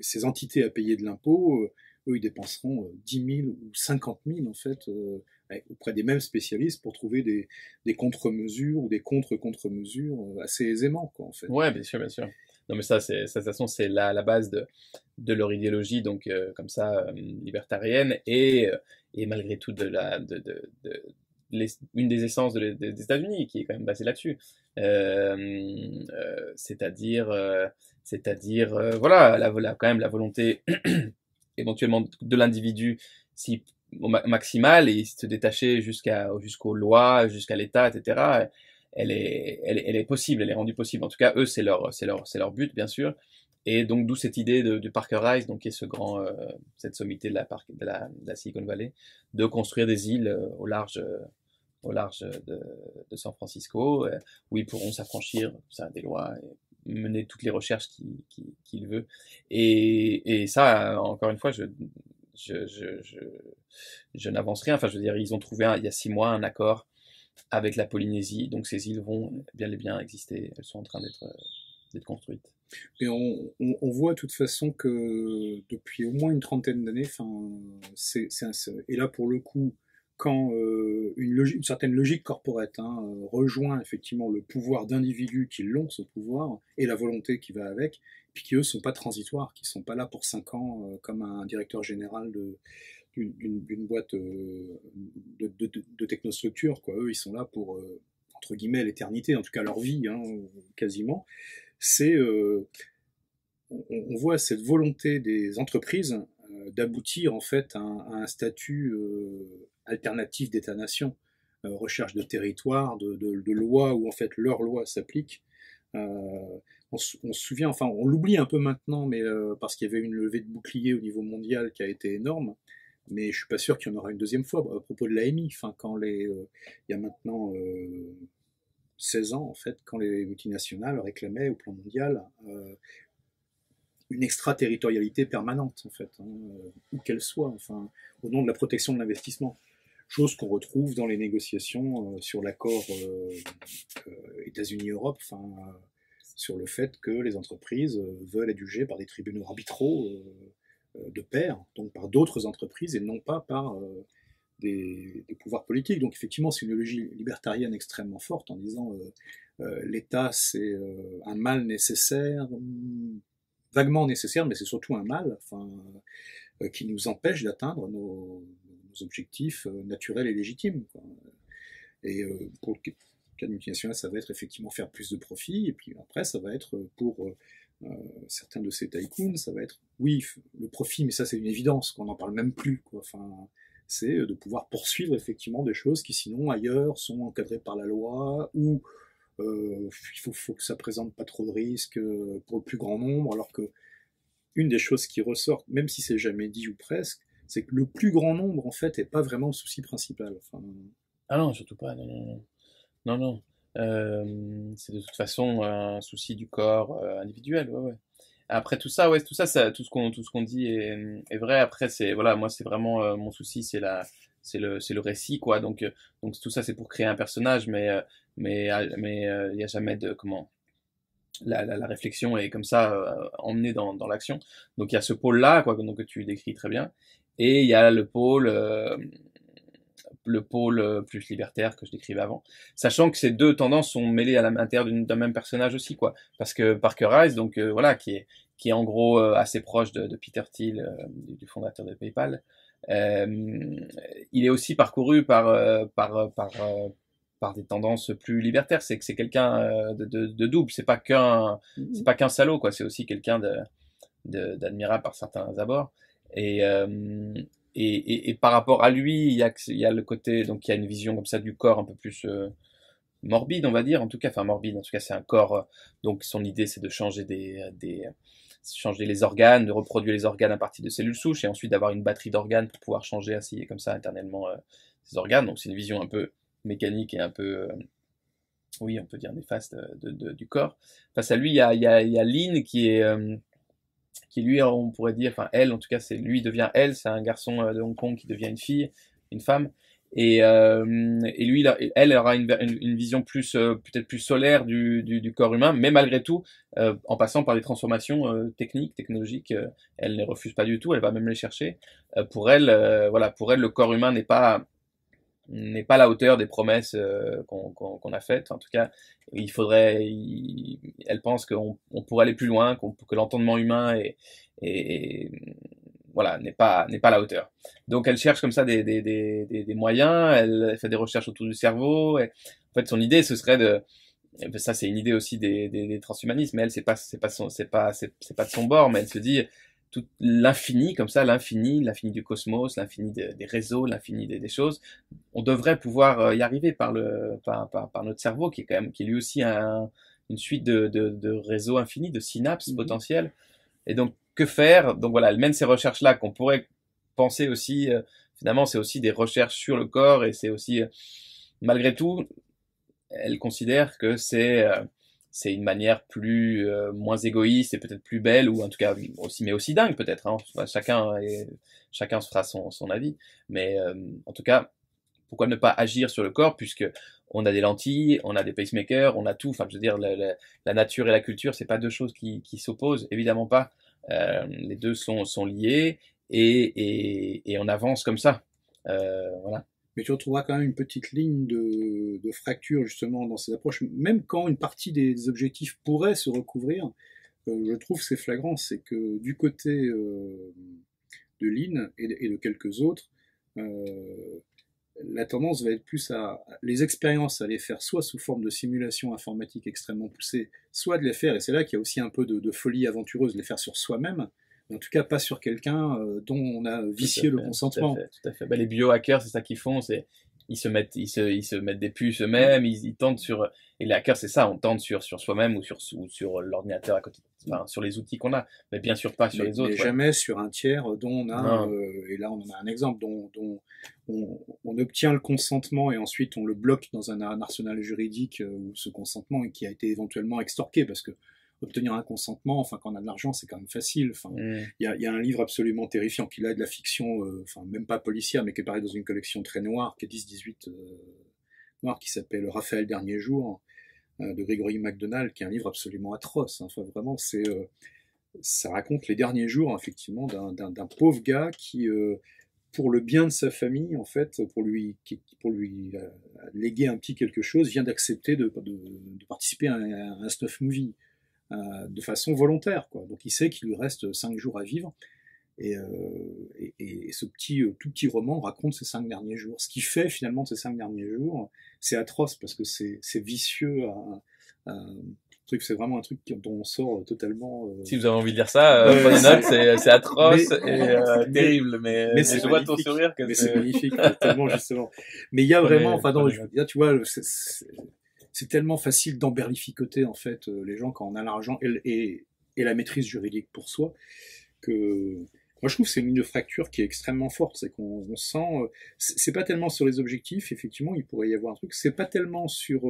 [SPEAKER 1] ces entités à payer de l'impôt, eux ils dépenseront 10 000 ou 50 000 en fait auprès des mêmes spécialistes pour trouver des contre-mesures ou des contre-contre-mesures assez aisément quoi en fait.
[SPEAKER 2] Ouais, bien sûr, bien sûr. Non, mais ça, de toute façon, c'est la base de leur idéologie, donc comme ça, libertarienne, et malgré tout une des essences des États-Unis, qui est quand même basée là-dessus. Voilà, quand même la volonté éventuellement de l'individu si maximale et se détacher jusqu'aux lois, jusqu'à l'État, etc. Elle est possible, elle est rendue possible. En tout cas, eux, c'est leur but, bien sûr. Et donc, d'où cette idée du Parker Rise, donc, qui est cette sommité de la Silicon Valley, de construire des îles au large de San Francisco, où ils pourront s'affranchir des lois et mener toutes les recherches qu'ils veulent. Et ça, encore une fois, je n'avance rien. Enfin, je veux dire, ils ont trouvé il y a 6 mois un accord avec la Polynésie, donc ces îles vont bien et bien exister, elles sont en train d'être construites.
[SPEAKER 1] Et on voit de toute façon que depuis au moins une trentaine d'années, et là pour le coup, quand une certaine logique corporate rejoint effectivement le pouvoir d'individus qui l'ont, ce pouvoir, et la volonté qui va avec, puis qui eux sont pas transitoires, qui sont pas là pour 5 ans comme un directeur général d'une boîte de technostructure, quoi. Eux, ils sont là pour, entre guillemets, l'éternité, en tout cas leur vie, quasiment. C'est, on voit cette volonté des entreprises d'aboutir en fait à un statut alternatif d'État-nation, recherche de territoire, de lois où en fait leurs lois s'appliquent. On se souvient, enfin on l'oublie un peu maintenant, mais parce qu'il y avait une levée de bouclier au niveau mondial qui a été énorme, mais je suis pas sûr qu'il y en aura une deuxième fois à propos de l'AMI. Enfin, il y a maintenant 16 ans en fait, quand les multinationales réclamaient au plan mondial une extraterritorialité permanente en fait, où qu'elle soit, enfin, au nom de la protection de l'investissement. Chose qu'on retrouve dans les négociations sur l'accord États-Unis-Europe, enfin, sur le fait que les entreprises veulent être jugées par des tribunaux arbitraux de pair, donc par d'autres entreprises et non pas par des pouvoirs politiques. Donc effectivement, c'est une logique libertarienne extrêmement forte en disant l'État c'est un mal nécessaire, vaguement nécessaire, mais c'est surtout un mal, enfin, qui nous empêche d'atteindre nos objectifs naturels et légitimes, quoi. Et pour le cas de multinationales, ça va être effectivement faire plus de profit, et puis après, ça va être pour certains de ces tycoons, ça va être, oui, le profit, mais ça c'est une évidence, qu'on n'en parle même plus, quoi. Enfin, c'est de pouvoir poursuivre effectivement des choses qui sinon ailleurs sont encadrées par la loi, ou il faut que ça présente pas trop de risques pour le plus grand nombre, alors que une des choses qui ressort, même si c'est jamais dit ou presque, c'est que le plus grand nombre en fait est pas vraiment le souci principal. Enfin,
[SPEAKER 2] Ah non, surtout pas, non, non, non. Non, non. C'est de toute façon un souci du corps individuel, ouais, ouais. Après tout ça, ouais, tout ce qu'on dit est vrai. Après, voilà, moi, c'est vraiment mon souci, c'est le récit, quoi. Donc tout ça, c'est pour créer un personnage, mais il y a jamais la réflexion est comme ça emmenée dans l'action. Donc il y a ce pôle-là, quoi, donc, que tu décris très bien, et il y a le pôle plus libertaire que je décrivais avant, sachant que ces deux tendances sont mêlées à l'intérieur d'un même personnage aussi, quoi. Parce que Parker Rice, donc voilà, qui est en gros assez proche de Peter Thiel, du fondateur de PayPal, il est aussi parcouru par des tendances plus libertaires. C'est que c'est quelqu'un de double. C'est pas qu'un salaud, quoi. C'est aussi quelqu'un d'admirable par certains abords. Et, euh, et par rapport à lui, il y a le côté, donc il y a une vision comme ça du corps un peu plus morbide, on va dire. En tout cas, enfin morbide. En tout cas, c'est un corps. Donc son idée, c'est de changer changer les organes, de reproduire les organes à partir de cellules souches, et ensuite d'avoir une batterie d'organes pour pouvoir changer ainsi comme ça internellement ces organes. Donc c'est une vision un peu mécanique et un peu, oui, on peut dire néfaste du corps. Face à lui, il y a Lynn qui lui, on pourrait dire, enfin elle, en tout cas, c'est lui devient elle, c'est un garçon de Hong Kong qui devient une fille, une femme. Et lui, elle aura une vision plus, peut-être plus solaire du corps humain, mais malgré tout, en passant par des transformations technologiques, elle ne refuse pas du tout, elle va même les chercher. Pour elle, voilà, pour elle, le corps humain n'est pas à la hauteur des promesses qu'on a faites. En tout cas, elle pense qu'on pourrait aller plus loin, que l'entendement humain voilà, n'est pas à la hauteur. Donc elle cherche comme ça des moyens, elle fait des recherches autour du cerveau. En fait, son idée, ce serait ça c'est une idée aussi des transhumanistes, mais elle, c'est pas de son bord, mais elle se dit, tout l'infini, comme ça, l'infini du cosmos, l'infini des réseaux, l'infini des choses, on devrait pouvoir y arriver par notre cerveau, qui est quand même, qui est lui aussi une suite de réseaux infinis, de synapses potentielles. Et donc, que faire? Donc voilà, elle mène ces recherches-là qu'on pourrait penser aussi, finalement, c'est aussi des recherches sur le corps, et c'est aussi, malgré tout, elle considère que c'est une manière moins égoïste et peut-être plus belle, ou en tout cas aussi, mais aussi dingue peut-être, hein. Enfin, chacun se fera son avis, mais en tout cas, pourquoi ne pas agir sur le corps, puisque on a des lentilles, on a des pacemakers, on a tout. Enfin, je veux dire, la nature et la culture, c'est pas deux choses qui s'opposent, évidemment pas. Les deux sont liés, et on avance comme ça. Voilà.
[SPEAKER 1] Mais tu retrouveras quand même une petite ligne de fracture justement dans ces approches, même quand une partie des objectifs pourrait se recouvrir. Je trouve que c'est flagrant, c'est que du côté de Lynn et de quelques autres, la tendance va être plus à les expériences à les faire soit sous forme de simulation informatique extrêmement poussée, soit de les faire, et c'est là qu'il y a aussi un peu de folie aventureuse, de les faire sur soi-même, mais en tout cas pas sur quelqu'un dont on a vicié le consentement.
[SPEAKER 2] Tout à fait. Ben, les biohackers, c'est ça qu'ils font, ils se mettent des puces eux-mêmes, ils tentent et les hackers, c'est ça, on tente sur soi-même, ou sur l'ordinateur à côté, enfin, sur les outils qu'on a, mais bien sûr pas sur les autres.
[SPEAKER 1] Mais jamais sur un tiers dont on a, et là on en a un exemple, dont on obtient le consentement et ensuite on le bloque dans un arsenal juridique où ce consentement qui a été éventuellement extorqué, parce que obtenir un consentement, enfin quand on a de l'argent, c'est quand même facile. Enfin, il y a un livre absolument terrifiant qui là est de la fiction, enfin même pas policière, mais qui est pareil dans une collection très noire, qui est 10-18 noir, qui s'appelle Raphaël Dernier Jour, de Gregory MacDonald, qui est un livre absolument atroce. Hein. Enfin vraiment, ça raconte les derniers jours effectivement d'un pauvre gars qui pour le bien de sa famille, en fait, pour lui léguer un petit quelque chose, vient d'accepter de participer à un snuff movie. De façon volontaire, quoi. Donc il sait qu'il lui reste 5 jours à vivre, et ce tout petit roman raconte ces 5 derniers jours. Ce qui fait finalement de ces 5 derniers jours, c'est atroce parce que c'est vicieux. C'est vraiment un truc dont on sort totalement.
[SPEAKER 2] Si vous avez envie de lire ça, prenez note, c'est atroce et terrible, mais je vois ton sourire que
[SPEAKER 1] mais c'est magnifique, tellement justement. Mais il y a vraiment, enfin non, tu vois, c'est tellement facile d'emberlificoter en fait les gens quand on a l'argent et la maîtrise juridique pour soi, que moi je trouve que c'est une ligne de fracture qui est extrêmement forte. C'est qu'on sent, c'est pas tellement sur les objectifs, effectivement il pourrait y avoir un truc, c'est pas tellement sur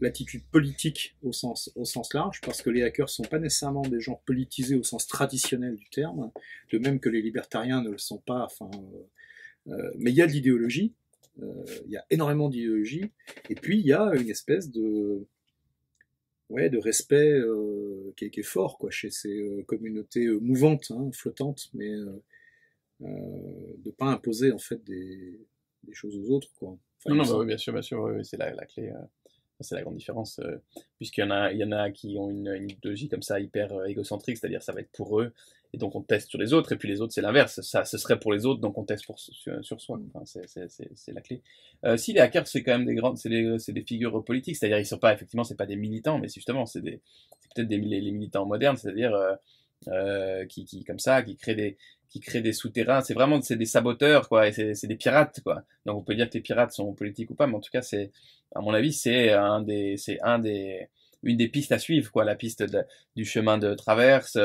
[SPEAKER 1] l'attitude politique au sens large, parce que les hackers sont pas nécessairement des gens politisés au sens traditionnel du terme, de même que les libertariens ne le sont pas, enfin, mais il y a de l'idéologie. Il y a énormément d'idéologie, et puis il y a une espèce ouais, de respect qui est fort quoi, chez ces communautés mouvantes, hein, flottantes, mais de pas imposer en fait des choses aux autres, quoi. Enfin,
[SPEAKER 2] Non,
[SPEAKER 1] il me
[SPEAKER 2] non, bah
[SPEAKER 1] semble.
[SPEAKER 2] oui, bien sûr, ouais, ouais, c'est la clé. C'est la grande différence, il y en a qui ont une idéologie comme ça hyper égocentrique, c'est-à-dire ça va être pour eux, et donc on teste sur les autres, et puis les autres c'est l'inverse, ça ce serait pour les autres, donc on teste sur soi.
[SPEAKER 1] Mm.
[SPEAKER 2] Enfin, c'est la clé. Si les hackers c'est quand même des grandes, c'est des figures politiques, c'est-à-dire ils sont pas effectivement c'est pas des militants, mais justement c'est peut-être les militants modernes, c'est-à-dire qui comme ça, qui créent des souterrains. C'est vraiment c'est des saboteurs quoi, et c'est des pirates quoi. Donc on peut dire que les pirates sont politiques ou pas, mais en tout cas c'est à mon avis une des pistes à suivre quoi, la piste du chemin de traverse,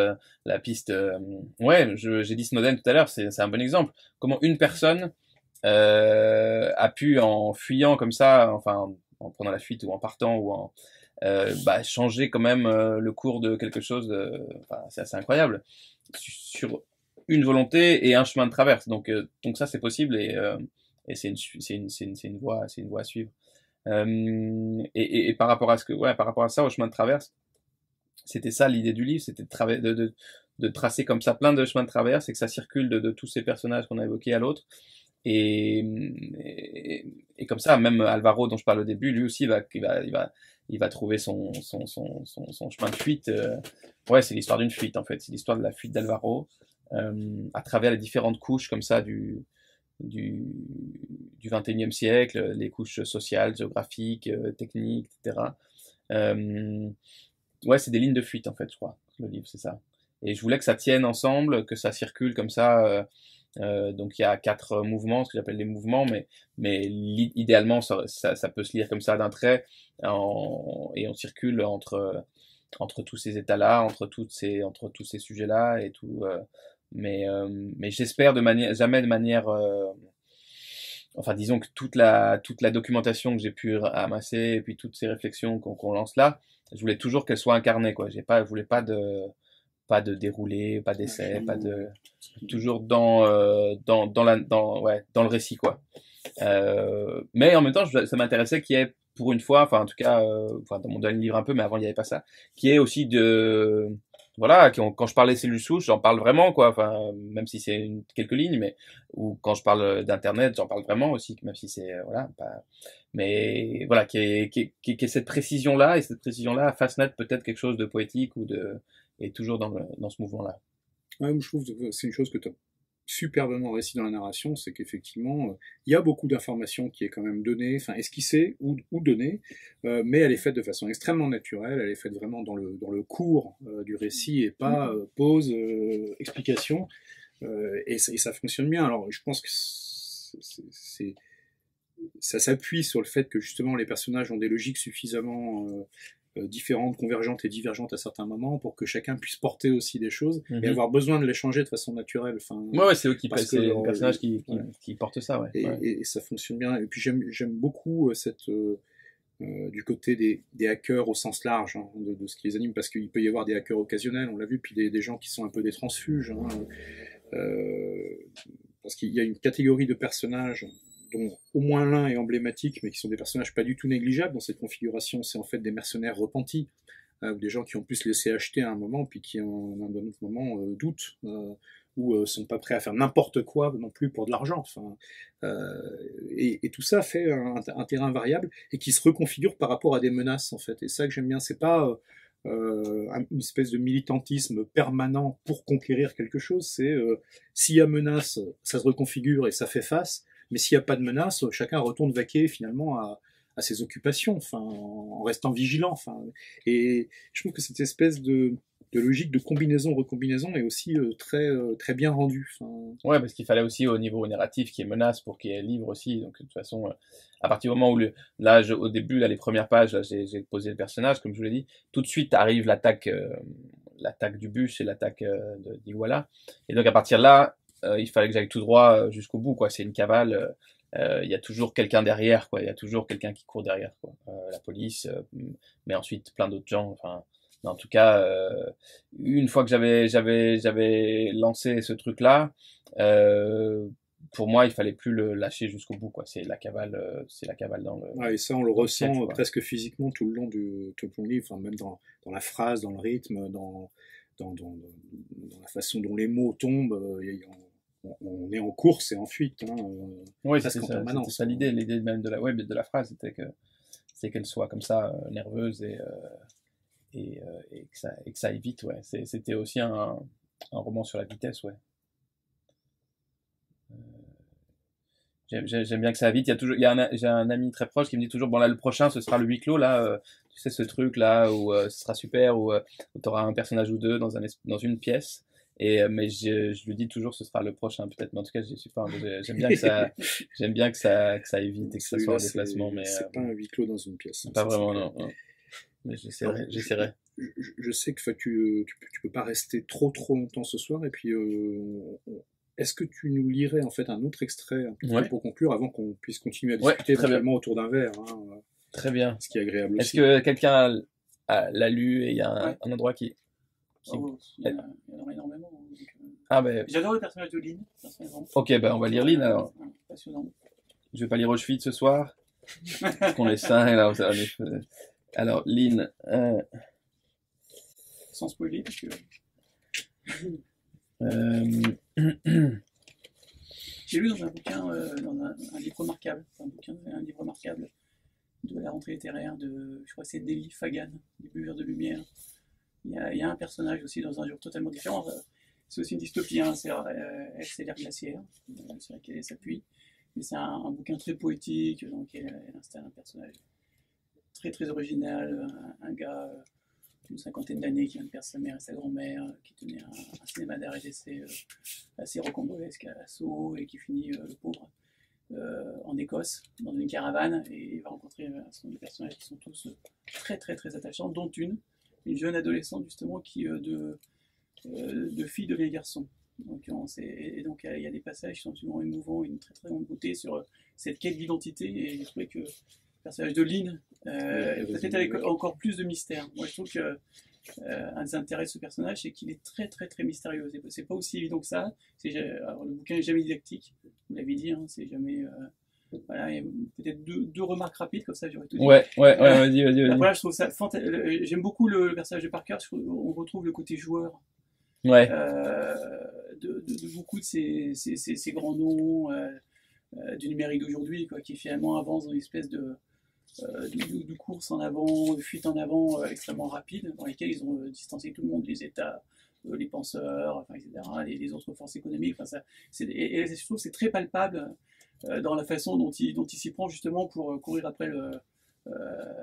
[SPEAKER 2] la piste ouais, j'ai dit Snowden tout à l'heure, c'est un bon exemple. Comment une personne a pu en fuyant comme ça, enfin en prenant la fuite ou en partant ou en bah, changer quand même le cours de quelque chose. Enfin, c'est assez incroyable sur une volonté et un chemin de traverse. Donc ça c'est possible et c'est une voie à suivre. Et par rapport à ce que ouais, par rapport à ça au chemin de traverse, c'était ça l'idée du livre, c'était de tracer comme ça plein de chemins de traverse et que ça circule de tous ces personnages qu'on a évoqués à l'autre. Et, et comme ça, même Alvaro, dont je parle au début, lui aussi, il va trouver son chemin de fuite. Ouais, c'est l'histoire d'une fuite, en fait. C'est l'histoire de la fuite d'Alvaro à travers les différentes couches, comme ça, du, du 21e siècle, les couches sociales, géographiques, techniques, etc. Ouais, c'est des lignes de fuite, en fait, je crois, le livre, c'est ça. Et je voulais que ça tienne ensemble, que ça circule comme ça. Donc il y a 4 mouvements, ce que j'appelle les mouvements, mais idéalement ça peut se lire comme ça d'un trait et on circule entre tous ces états-là, entre tous ces sujets-là et tout. Mais j'espère jamais de manière, enfin disons que toute la documentation que j'ai pu amasser et puis toutes ces réflexions qu'on lance là, je voulais toujours qu'elles soient incarnées quoi. Je voulais pas de déroulé, pas
[SPEAKER 1] Ouais,
[SPEAKER 2] d'essai, pas
[SPEAKER 1] clairement, ouais.
[SPEAKER 2] de toujours dans le récit quoi. Mais en même temps, ça m'intéressait qu'il y ait pour une fois, enfin en tout cas, enfin dans mon dernier livre un peu, mais avant il n'y avait pas ça, qui est aussi de voilà, quand je parle des cellules souches, j'en parle vraiment quoi, enfin même si c'est quelques lignes, mais ou quand je parle d'internet, j'en parle vraiment aussi, même si c'est voilà, pas, mais voilà, qui est cette précision là et cette précision là fasse naître peut-être quelque chose de poétique ou de et toujours dans ce mouvement là.
[SPEAKER 1] Ouais, moi, je trouve que c'est une chose que tu as superbement réussi dans la narration, c'est qu'effectivement, il y a beaucoup d'informations qui est quand même donnée, enfin esquissée ou donnée, mais elle est faite de façon extrêmement naturelle, elle est faite vraiment dans le cours du récit et pas pause, explication, et ça fonctionne bien. Alors, je pense que ça s'appuie sur le fait que justement les personnages ont des logiques suffisamment différentes, convergentes et divergentes à certains moments pour que chacun puisse porter aussi des choses et
[SPEAKER 2] Mhm.
[SPEAKER 1] avoir besoin de les changer de façon naturelle. Enfin,
[SPEAKER 2] Ouais, ouais, c'est eux
[SPEAKER 1] parce que
[SPEAKER 2] c'est les
[SPEAKER 1] leur,
[SPEAKER 2] personnages
[SPEAKER 1] ouais.
[SPEAKER 2] qui portent ça, ouais. Ouais.
[SPEAKER 1] Et ça fonctionne bien. Et puis j'aime beaucoup du côté des hackers au sens large hein, de ce qui les anime, parce qu'il peut y avoir des hackers occasionnels, on l'a vu, puis des gens qui sont un peu des transfuges. Hein, euh, parce qu'il y a une catégorie de personnages dont au moins l'un est emblématique, mais qui sont des personnages pas du tout négligeables dans cette configuration. C'est en fait des mercenaires repentis, ou des gens qui ont pu se laisser acheter à un moment, puis qui en un autre moment doutent, ou sont pas prêts à faire n'importe quoi non plus pour de l'argent. Enfin, et tout ça fait un terrain variable et qui se reconfigure par rapport à des menaces en fait. Et ça que j'aime bien, c'est pas une espèce de militantisme permanent pour conquérir quelque chose. C'est s'il y a menace, ça se reconfigure et ça fait face. Mais s'il n'y a pas de menace, chacun retourne vaquer finalement à ses occupations, enfin, en restant vigilant. Enfin, et je trouve que cette espèce de logique de combinaison-recombinaison est aussi très bien rendue. Enfin,
[SPEAKER 2] Ouais, parce qu'il fallait aussi au niveau narratif qu'il y ait menace pour qu'il y ait livre aussi. Donc de toute façon, à partir du moment où au début, là, les premières pages, là, j'ai posé le personnage, comme je vous l'ai dit, tout de suite arrive l'attaque du bus et l'attaque d'Iguala. Et donc à partir de là, il fallait que j'aille tout droit jusqu'au bout, quoi. C'est une cavale. Il y a toujours quelqu'un derrière, quoi. Il y a toujours quelqu'un qui court derrière, quoi. La police, mais ensuite plein d'autres gens. Enfin, mais en tout cas, une fois que j'avais lancé ce truc-là, euh, pour moi, il fallait plus le lâcher jusqu'au bout, quoi. C'est la cavale dans le
[SPEAKER 1] Ouais, et ça, on le
[SPEAKER 2] dans le sketch,
[SPEAKER 1] ressent
[SPEAKER 2] quoi.
[SPEAKER 1] presque physiquement tout le long du livre, enfin, même dans la phrase, dans le rythme, dans la façon dont les mots tombent. On est en course et en fuite, hein,
[SPEAKER 2] Oui,
[SPEAKER 1] presque en
[SPEAKER 2] c'était
[SPEAKER 1] permanence.
[SPEAKER 2] ça l'idée même de la phrase, c'est qu'elle soit comme ça, nerveuse et que ça aille vite, ouais. C'était aussi un roman sur la vitesse, ouais. J'aime bien que ça aille vite. J'ai un ami très proche qui me dit toujours, bon là le prochain ce sera le huis clos là, tu sais ce truc là où ce sera super, où tu auras un personnage ou deux dans une pièce. Mais je lui dis toujours ce sera le prochain peut-être, mais en tout cas je suis pas. J'aime bien que ça aille vite et que ça soit en déplacement, mais
[SPEAKER 1] c'est pas un huis clos dans une pièce, hein,
[SPEAKER 2] pas
[SPEAKER 1] ça,
[SPEAKER 2] vraiment
[SPEAKER 1] clair.
[SPEAKER 2] non. Mais
[SPEAKER 1] Alors,
[SPEAKER 2] j'essaierai.
[SPEAKER 1] je sais que tu peux pas rester trop longtemps ce soir, et puis est-ce que tu nous lirais en fait un autre extrait un petit peu
[SPEAKER 2] Ouais.
[SPEAKER 1] pour conclure, avant qu'on puisse continuer à
[SPEAKER 2] Ouais,
[SPEAKER 1] discuter
[SPEAKER 2] très bien.
[SPEAKER 1] éventuellement autour d'un verre, hein,
[SPEAKER 2] Très bien.
[SPEAKER 1] ce qui est agréable
[SPEAKER 2] Est-ce
[SPEAKER 1] aussi.
[SPEAKER 2] que quelqu'un l'a lu et il y a
[SPEAKER 3] Ouais.
[SPEAKER 2] un endroit qui...
[SPEAKER 3] Oh, il y en a énormément. Donc,
[SPEAKER 2] Ah ben,
[SPEAKER 3] j'adore le personnage de Lynn, personnellement.
[SPEAKER 2] ok, ben on va lire Lynn alors.
[SPEAKER 3] Passionnant.
[SPEAKER 2] Je vais pas lire Auschwitz ce soir, parce qu'on est sains et là on est... Alors, Lynn,
[SPEAKER 3] Sans spoiler, parce que j'ai lu dans un bouquin, dans un livre remarquable, un livre remarquable de la rentrée littéraire de, je crois que c'est Nelly Fagan, des Buveurs de lumière. Il y a un personnage aussi dans un genre totalement différent. C'est aussi une dystopie, hein, elle c'est l'ère glaciaire, c'est vrai qu'elle s'appuie. Mais c'est un bouquin très poétique, donc elle installe un personnage très original, un gars d'une cinquantaine d'années qui vient de perdre sa mère et sa grand-mère, qui tenait un cinéma d'art et d'essai assez rocambolesque à Sceaux, et qui finit, le pauvre, en Écosse, dans une caravane, et il va rencontrer un certain nombre de personnages qui sont tous très attachants, dont une jeune adolescente justement qui de fille de vieil garçon. Donc, et donc il y a des passages qui sont absolument émouvants, et une très grande beauté sur cette quête d'identité, et j'ai trouvé que le personnage de Lynn, peut-être avec encore plus de mystère. Moi je trouve que un des intérêts de ce personnage, c'est qu'il est très mystérieux. C'est pas aussi évident que ça. Alors, le bouquin n'est jamais didactique, vous l'avez dit, hein, c'est jamais... voilà, et peut-être deux remarques rapides, comme ça j'aurais tout dit.
[SPEAKER 2] ouais, vas-y.
[SPEAKER 3] Voilà, je trouve ça j'aime beaucoup le personnage de Parker, on retrouve le côté joueur
[SPEAKER 2] Ouais,
[SPEAKER 3] de beaucoup de ces grands noms du numérique d'aujourd'hui, quoi, qui finalement avancent dans une espèce de course en avant, de fuite en avant extrêmement rapide, dans lesquelles ils ont distancé tout le monde, les États, les penseurs, enfin, etc., les autres forces économiques. Enfin, et je trouve que c'est très palpable dans la façon dont il s'y prend justement pour courir après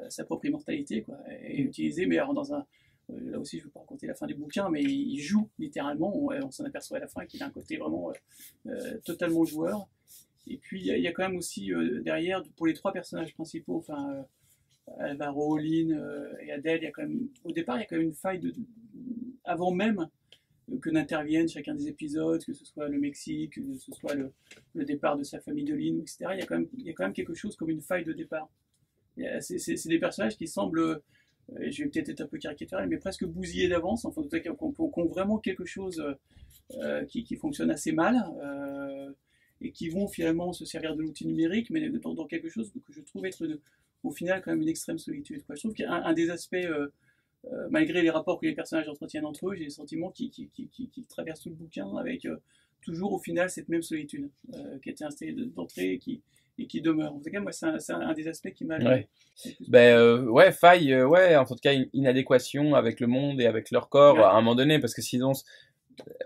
[SPEAKER 3] sa propre immortalité, quoi, et utiliser, mais alors dans un... là aussi, je ne veux pas raconter la fin du bouquin, mais il joue littéralement, on s'en aperçoit à la fin qu'il a un côté vraiment totalement joueur. Et puis il y a quand même aussi derrière, pour les trois personnages principaux, enfin Alvaro, Lynn et Adèle, il y a quand même, au départ, il y a quand même une faille avant même que n'interviennent chacun des épisodes, que ce soit le Mexique, que ce soit le départ de sa famille de Lynn, etc. Il y a quand même quelque chose comme une faille de départ. C'est des personnages qui semblent, je vais peut-être être un peu caricatural, mais presque bousillés d'avance, enfin, en tout cas, qu'on vraiment quelque chose qui fonctionne assez mal, et qui vont finalement se servir de l'outil numérique, mais dans quelque chose que je trouve être au final quand même une extrême solitude, quoi. Je trouve qu'un des aspects, malgré les rapports que les personnages entretiennent entre eux, j'ai le sentiment qui traverse tout le bouquin, avec toujours au final cette même solitude qui a été installée d'entrée et qui demeure. En tout cas, moi, c'est un des aspects qui m'a...
[SPEAKER 2] ouais. Ouais, faille, ouais, en tout cas, inadéquation avec le monde et avec leur corps,
[SPEAKER 3] Ouais.
[SPEAKER 2] à un moment donné, parce que sinon,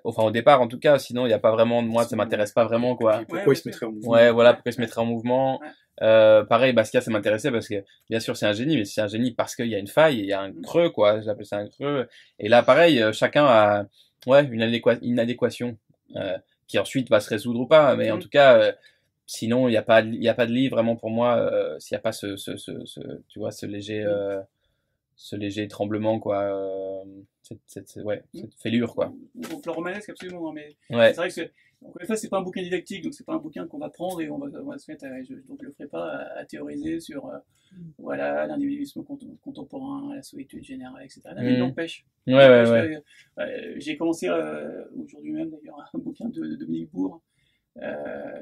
[SPEAKER 2] enfin, au départ, en tout cas, sinon, il n'y a pas vraiment, moi, ça m'intéresse pas vraiment, quoi.
[SPEAKER 1] Pourquoi il se mettrait en mouvement?
[SPEAKER 2] Ouais, voilà, pourquoi il se mettrait en mouvement.
[SPEAKER 3] Ouais.
[SPEAKER 2] Pareil, Basquiat, ça m'intéressait parce que, bien sûr, c'est un génie, mais c'est un génie parce qu'il y a une faille, il y a un creux, quoi. J'appelle ça un creux. Et là, pareil, chacun a, ouais, une inadéquation, qui ensuite va se résoudre ou pas. Mais en tout cas, sinon, il n'y a pas de livre vraiment pour moi, s'il n'y a pas tu vois, ce léger tremblement, quoi. Cette fêlure, quoi.
[SPEAKER 3] Donc le romanesque, absolument, hein, mais
[SPEAKER 2] Ouais.
[SPEAKER 3] c'est vrai que encore une fois, c'est pas un bouquin didactique, donc c'est pas un bouquin qu'on va prendre et on va se mettre donc je le ferai pas à théoriser sur voilà, l'individualisme contemporain, la solitude générale, etc. Mais il n'empêche.
[SPEAKER 2] Ouais.
[SPEAKER 3] J'ai commencé aujourd'hui même d'ailleurs un bouquin de Dominique Bourg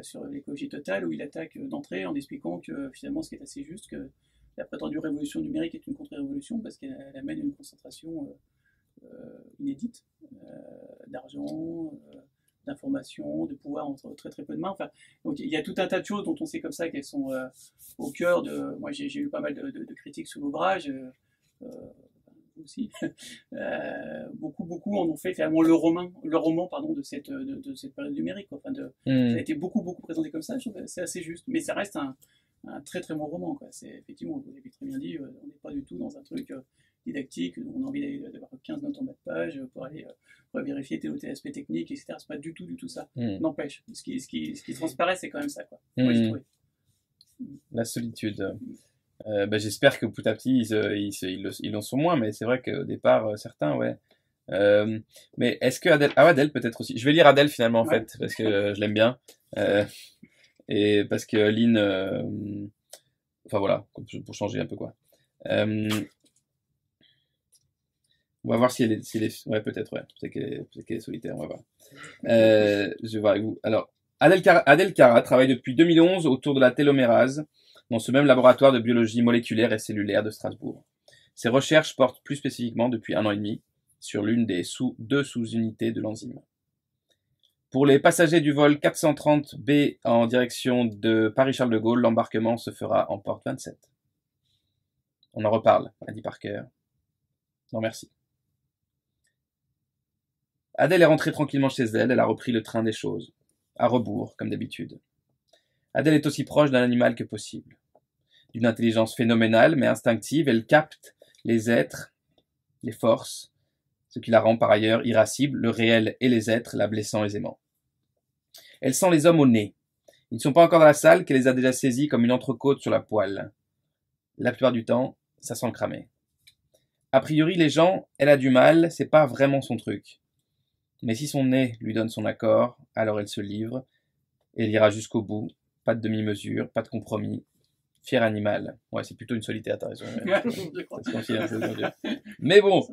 [SPEAKER 3] sur l'écologie totale, où il attaque d'entrée en expliquant que finalement, ce qui est assez juste, que la prétendue révolution numérique est une contre-révolution parce qu'elle amène une concentration inédite d'argent, d'informations, de pouvoir entre très très peu de mains. Enfin, donc il y a tout un tas de choses dont on sait comme ça qu'elles sont au cœur de. Moi, j'ai eu pas mal de critiques sur l'ouvrage. Aussi. Beaucoup en ont fait finalement le roman pardon, de cette période numérique. Quoi. Enfin, ça a été beaucoup présenté comme ça, je trouve que c'est assez juste. Mais ça reste un très très bon roman. Quoi. C'est, effectivement, vous l'avez très bien dit, on n'est pas du tout dans un truc didactique, où on a envie d'avoir 15 notes en bas de page pour aller vérifier tel ou tel aspect technique, etc. C'est pas du tout ça. N'empêche, ce qui transparaît, c'est quand même ça. Quoi.
[SPEAKER 2] La solitude. J'espère que petit à petit ils en sont moins, mais c'est vrai qu'au départ certains ouais. Mais est-ce que Adèle peut-être aussi. Je vais lire Adèle finalement en fait parce que je l'aime bien et parce que Lynn enfin voilà pour changer un peu quoi. On va voir si elle est ouais peut-être ouais peut-être qu'elle est solitaire, on va voir. Je vais voir avec vous. Alors Adèle Cara travaille depuis 2011 autour de la télomérase dans ce même laboratoire de biologie moléculaire et cellulaire de Strasbourg. Ses recherches portent plus spécifiquement depuis 1 an et demi sur l'une des deux sous-unités de l'enzyme. Pour les passagers du vol 430B en direction de Paris-Charles de Gaulle, l'embarquement se fera en porte 27. On en reparle, a dit Parker. Non merci. Adèle est rentrée tranquillement chez elle, elle a repris le train des choses, à rebours, comme d'habitude. Adèle est aussi proche d'un animal que possible. D'une intelligence phénoménale, mais instinctive, elle capte les êtres, les forces, ce qui la rend par ailleurs irascible, le réel et les êtres, la blessant aisément. Elle sent les hommes au nez. Ils ne sont pas encore dans la salle qu'elle les a déjà saisis comme une entrecôte sur la poêle. La plupart du temps, ça sent le cramer. A priori, les gens, elle a du mal, c'est pas vraiment son truc. Mais si son nez lui donne son accord, alors elle se livre, et elle ira jusqu'au bout. Pas de demi-mesure, pas de compromis. Fier animal. Ouais, c'est plutôt une solitaire, t'as raison. Mais bon.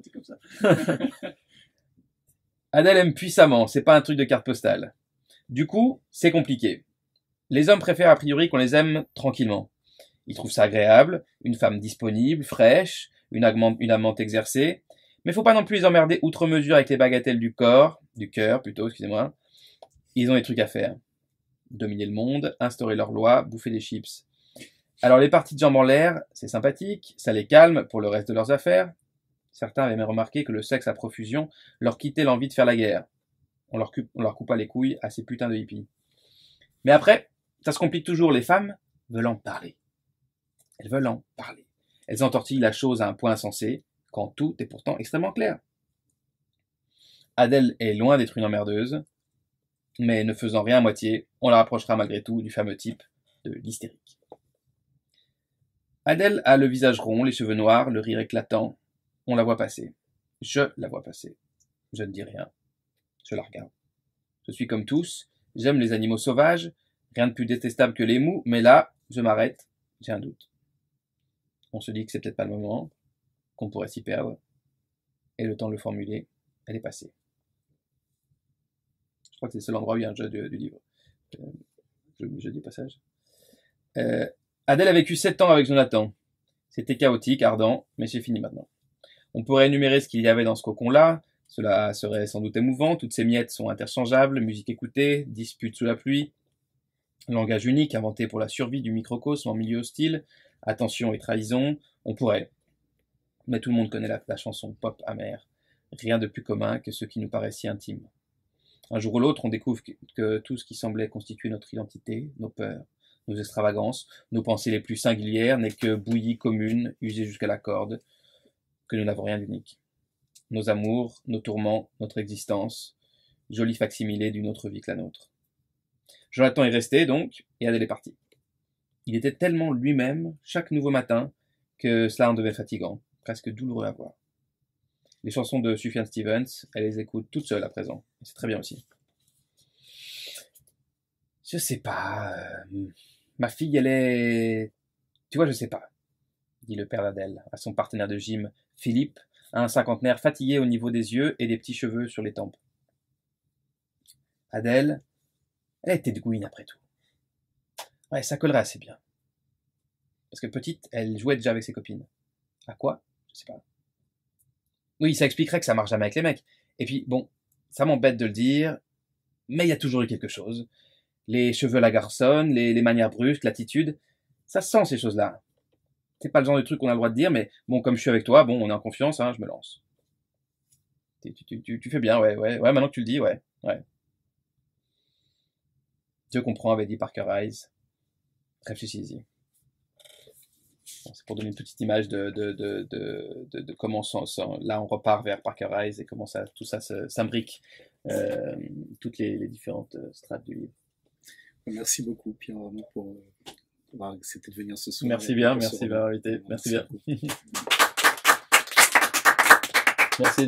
[SPEAKER 2] Adèle aime puissamment, c'est pas un truc de carte postale. Du coup, c'est compliqué. Les hommes préfèrent a priori qu'on les aime tranquillement. Ils trouvent ça agréable, une femme disponible, fraîche, une amante exercée. Mais faut pas non plus les emmerder outre mesure avec les bagatelles du cœur plutôt, excusez-moi. Ils ont des trucs à faire. Dominer le monde, instaurer leurs lois, bouffer des chips. Alors les parties de jambes en l'air, c'est sympathique, ça les calme pour le reste de leurs affaires. Certains avaient même remarqué que le sexe à profusion leur quittait l'envie de faire la guerre. On leur coupa les couilles à ces putains de hippies. Mais après, ça se complique toujours, les femmes veulent en parler. Elles veulent en parler. Elles entortillent la chose à un point insensé, quand tout est pourtant extrêmement clair. Adèle est loin d'être une emmerdeuse, mais ne faisant rien à moitié, on la rapprochera malgré tout du fameux type de l'hystérique. Adèle a le visage rond, les cheveux noirs, le rire éclatant. On la voit passer. Je la vois passer. Je ne dis rien. Je la regarde. Je suis comme tous. J'aime les animaux sauvages. Rien de plus détestable que les mous. Mais là, je m'arrête. J'ai un doute. On se dit que c'est peut-être pas le moment. Qu'on pourrait s'y perdre. Et le temps de le formuler, elle est passée. Je crois que c'est le seul endroit où il y a un jeu du livre. Je dis passage. Adèle a vécu 7 ans avec Jonathan. C'était chaotique, ardent, mais c'est fini maintenant. On pourrait énumérer ce qu'il y avait dans ce cocon-là. Cela serait sans doute émouvant. Toutes ces miettes sont interchangeables. Musique écoutée, disputes sous la pluie. Langage unique inventé pour la survie du microcosme en milieu hostile. Attention et trahison. On pourrait. Mais tout le monde connaît la chanson pop amère. Rien de plus commun que ce qui nous paraît si intime. Un jour ou l'autre, on découvre que tout ce qui semblait constituer notre identité, nos peurs, nos extravagances, nos pensées les plus singulières n'est que bouillie commune, usée jusqu'à la corde, que nous n'avons rien d'unique. Nos amours, nos tourments, notre existence, joli facsimilé d'une autre vie que la nôtre. Jonathan est resté donc, et Adèle est partie. Il était tellement lui-même, chaque nouveau matin, que cela en devenait fatigant, presque douloureux à voir. Les chansons de Sufjan Stevens, elle les écoute toute seule à présent, et c'est très bien aussi. Je sais pas, ma fille, elle est... Tu vois, je sais pas, dit le père d'Adèle à son partenaire de gym, Philippe, un cinquantenaire fatigué au niveau des yeux et des petits cheveux sur les tempes. Adèle, Elle était de Gwyn après tout. Ouais, ça collerait assez bien. Parce que petite, elle jouait déjà avec ses copines. À quoi? Je sais pas. Oui, ça expliquerait que ça marche jamais avec les mecs. Et puis, bon, ça m'embête de le dire, mais il y a toujours eu quelque chose. Les cheveux à la garçonne, les manières brusques, l'attitude, ça se sent ces choses-là. C'est pas le genre de truc qu'on a le droit de dire, mais bon, comme je suis avec toi, bon, on est en confiance, hein, je me lance. Tu fais bien, ouais, maintenant que tu le dis, ouais. Je comprends, avait dit Parker Eyes. Réfléchis-y. Bon, c'est pour donner une petite image de comment là on repart vers Parker Eyes et comment ça, tout ça s'imbrique, toutes les différentes strates du livre.
[SPEAKER 1] Merci beaucoup, Pierre, vraiment, pour avoir accepté de venir ce soir.
[SPEAKER 2] Merci bien, merci d'avoir invité. Merci bien. Merci.